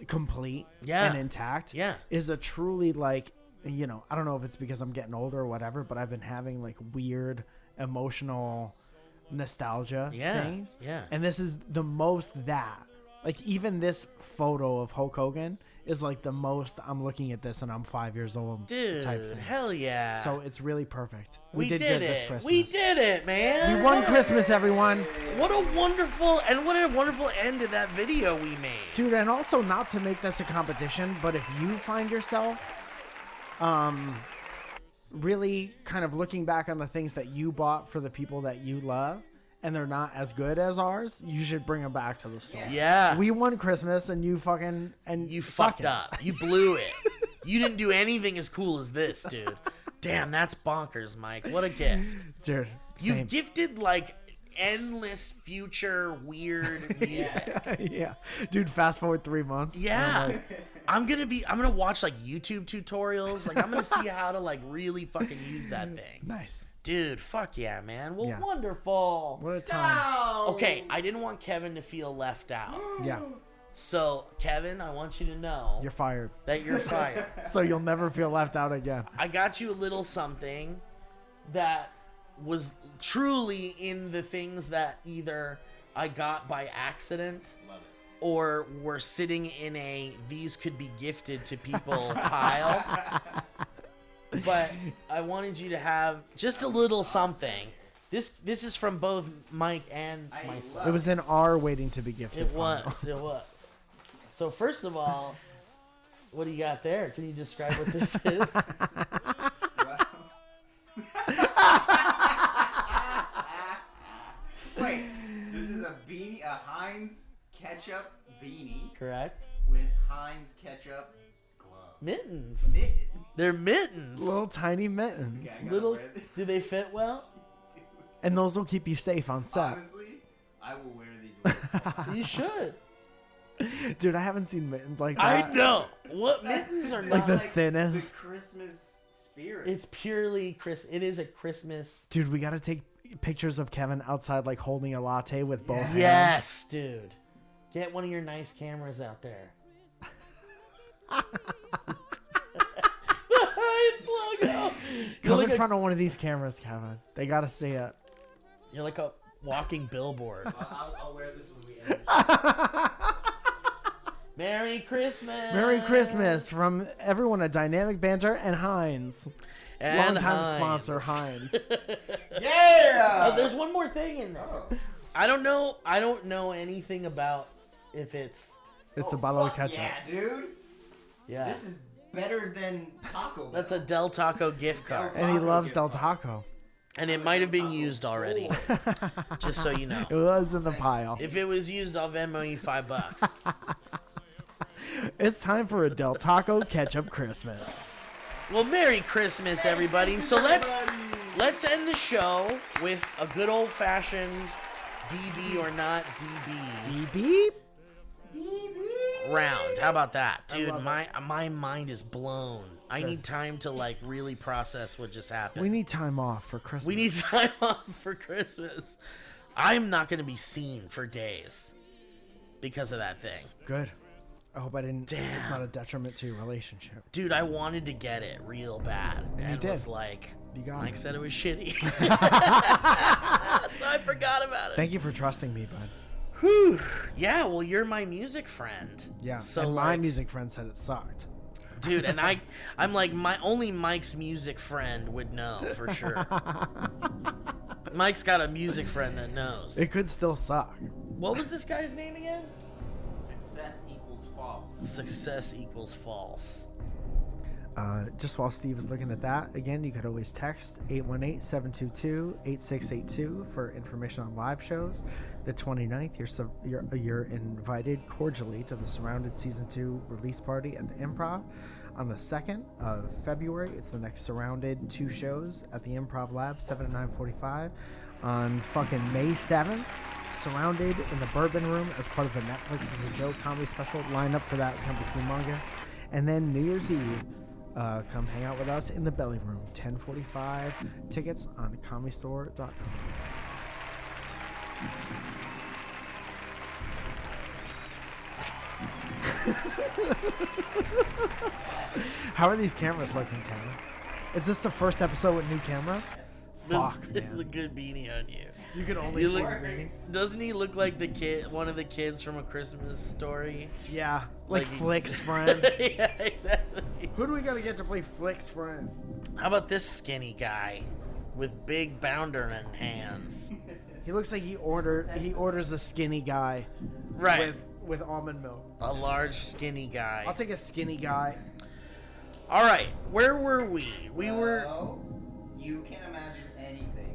complete Yeah. and intact Yeah. is a truly like, you know, I don't know if it's because I'm getting older or whatever, but I've been having like weird emotional nostalgia things. Yeah. And this is the most that. Like even this photo of Hulk Hogan is like the most I'm looking at this and I'm 5 years old Dude, type thing. hell yeah. So it's really perfect. we did good it. this Christmas. We did it, man. We won Christmas, everyone. What a wonderful end to that video we made. Dude, and also not to make this a competition, but if you find yourself really kind of looking back on the things that you bought for the people that you love and they're not as good as ours, you should bring them back to the store. Yeah. We won Christmas and you fucking You suck fucked it. up. You blew it. You didn't do anything as cool as this, dude. Damn, that's bonkers, Mike. What a gift. Dude, You've same. gifted like endless future weird music. Yeah. Dude, fast forward 3 months. Yeah. and I'm like, I'm gonna watch like YouTube tutorials. Like I'm gonna see how to like really fucking use that thing. nice. Dude, fuck yeah, man. Well, Yeah. wonderful. What a time. Okay, I didn't want Kevin to feel left out. Yeah. So, Kevin, I want you to know You're fired. that you're fired. So you'll never feel left out again. I got you a little something that was truly in the things that either I got by accident or were sitting in a these could be gifted to people pile. But I wanted you to have just a little something. This is from both Mike and myself. It was in our waiting to be gifted. It file. was. It was. So first of all, what do you got there? Can you describe what this is? Wait, this is a beanie, a Heinz ketchup beanie Correct. with Heinz ketchup gloves. Mittens. Mittens. They're mittens. Little tiny mittens. Okay, I gotta Little. wear this. Do they fit well? And those will keep you safe on set. Honestly, I will wear these. You should. Dude, I haven't seen mittens like I that. know. What mittens are Like not. the thinnest. The Christmas spirit. It's purely Chris. It is a Christmas. Dude, we gotta take pictures of Kevin outside like holding a latte with both hands. Yes, dude. Get one of your nice cameras out there. It's logo. Come You're in like, front of one of these cameras, Kevin. They gotta see it. you're like a walking billboard. I'll wear this when we end. Merry Christmas. Merry Christmas from everyone at Dynamic Banter and Heinz. And Longtime Heinz. sponsor Heinz. Yeah. Oh, there's one more thing in there. Oh. I don't know anything about if it's. It's a bottle of Fuck ketchup. yeah, dude. Yeah. This is better than Taco Bell. That's a Del Taco gift card. And he Taco loves gift Del card. Taco. And it might have been used already. Just so you know. It was in the pile. If it was used, I'll Venmo you $5. It's time for a Del Taco ketchup Christmas. Well, Merry Christmas, everybody. So let's end the show with a good old fashioned DB or not DB Beep. round. How about that, dude? love My mind is blown. I need time to like really process what just happened. We need time off for Christmas. We need time off for Christmas. I'm not going to be seen for days because of that thing. Good. I hope I didn't. It's Damn. not a detriment to your relationship. Dude, I wanted to get it real bad. And you and did. was like, You got Mike it. said it was shitty. So I forgot about it. Thank you for trusting me, bud. Whew. Yeah, well, you're my music friend. Yeah. So and my like, music friend said it sucked. dude, and I'm like, only Mike's music friend would know for sure. Mike's got a music friend that knows. It could still suck. What was this guy's name again? Success equals false. Success equals false. Just while Steve is looking at that, again, you could always text 818-722-8682 for information on live shows. The 29th, you're invited cordially to the Surrounded Season 2 release party at the Improv. On the 2nd of February, it's the next Surrounded 2 shows at the Improv Lab, 7 to 9:45. On fucking May 7th, Surrounded in the Bourbon Room as part of the Netflix is a Joke comedy special. Lineup for that is going to be humongous. And then New Year's Eve, come hang out with us in the belly room. 10:45. Tickets on comedystore.com. How are these cameras looking, Kevin? Is this the first episode with new cameras? Fuck, This is a man. good beanie on you. You can only You see look- the beanie. Doesn't he look like one of the kids from A Christmas Story? Yeah, like he- Flick's friend. Yeah, exactly. Who do we gotta get to play Flick's friend? How about this skinny guy with big bounder in hands? He looks like he orders a skinny guy Right. with almond milk. A large skinny guy. I'll take a skinny guy. All right, where were we? We were. You can imagine anything.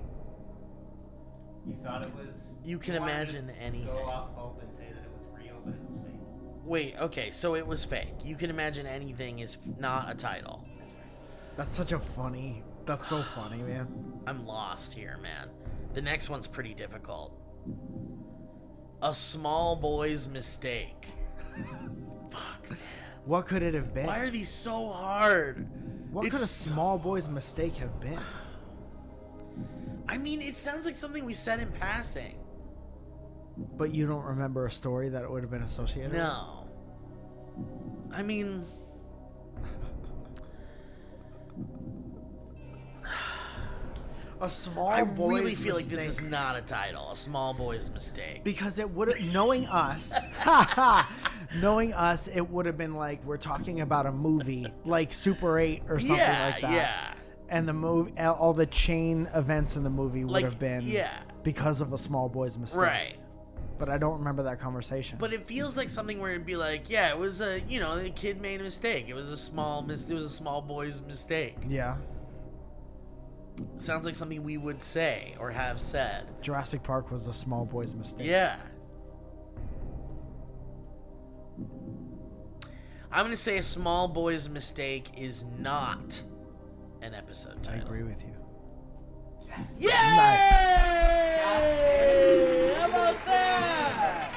You thought it was. You can wanted imagine to anything. Go off hope and say that it was real, but it was fake. Wait, okay, so it was fake. You can imagine anything is not a title. That's so funny, man. I'm lost here, man. The next one's pretty difficult. A small boy's mistake. Fuck. What could it have been? Why are these so hard? What could a small boy's mistake have been? I mean, it sounds like something we said in passing. But you don't remember a story that it would have been associated with? No. I mean... A small I boy's really feel like this mistake. is not a title. A small boy's mistake. Because it would have, knowing us, it would have been like we're talking about a movie, like Super 8 or something like that. Yeah. And the movie, all the chain events in the movie would Like, have been yeah. because of a small boy's mistake. Right. But I don't remember that conversation. But it feels like something where it'd be like, yeah, it was a, the kid made a mistake. It was a small boy's mistake. yeah, Sounds like something we would say or have said. Jurassic Park was a small boy's mistake. Yeah. I'm going to say a small boy's mistake is not an episode I title. agree with you. Yay! How about that?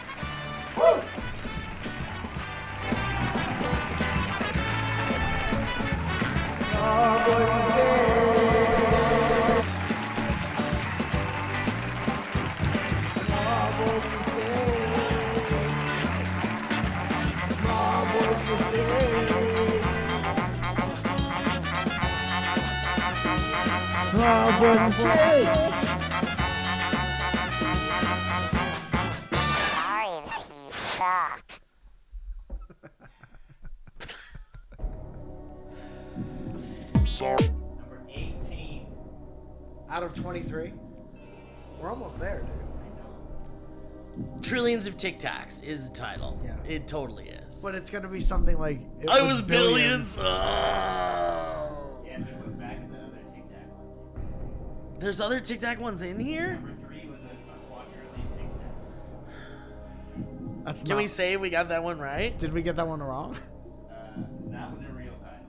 Small boy's mistake. Small boy's mistake. Small boy's mistake. Small boy's mistake. Number 18. Out of 23? We're almost there, dude. Trillions of Tic Tacs is the title. Yeah. It totally is. But it's gonna be something like I was billions. Oh. Yeah, if you look back at the other Tic Tac ones. There's other Tic Tac ones in here? Number 3 was a quadrillion Tic Tacs. That's Can not, we say we got that one right? Did we get that one wrong? That was a real title.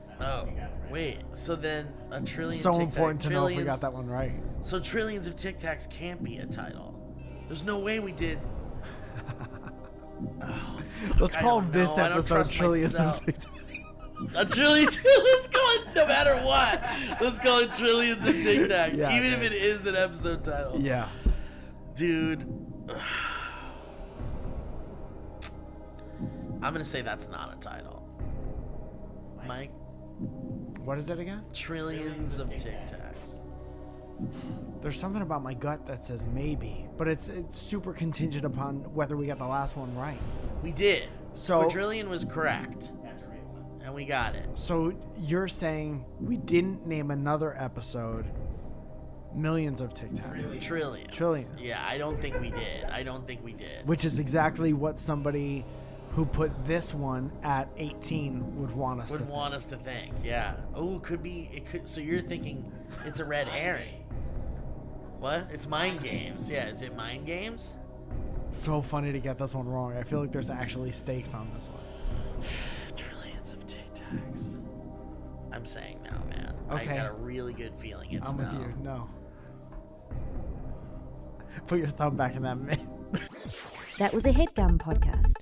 I don't know Oh, if you got it right. wait. So then a trillion So Tic Tac. important to know if we trillions- got that one right. So trillions of Tic Tacs can't be a title. There's no way we did. Oh, Let's I call don't this know. I don't episode trust Trillions myself. of Tic Tac. A trillion. Let's call it no matter what. Let's call it trillions of Tic Tacs, Yeah, even if okay. it is an episode title. Yeah. Dude. I'm gonna say that's not a title. Mike, What is it again? trillions of Tic Tacs. There's something about my gut that says maybe, but it's super contingent upon whether we got the last one right. We did. So- Quadrillion was correct, That's a real one. and we got it. So you're saying we didn't name another episode millions of Tic Tacs, Trillions. Trillions. Yeah, I don't think we did. which is exactly what somebody who put this one at 18 would want us to Would think. want us to think. Yeah. Oh, it could be. It could. So you're thinking it's a red herring. What? It's mind games. Yeah. Is it mind games? So funny to get this one wrong. I feel like there's actually stakes on this one. Trillions of Tic Tacs. I'm saying no, man. Okay. I got a really good feeling it's I'm no. with you. No. Put your thumb back in that mitt. That was a headgum podcast.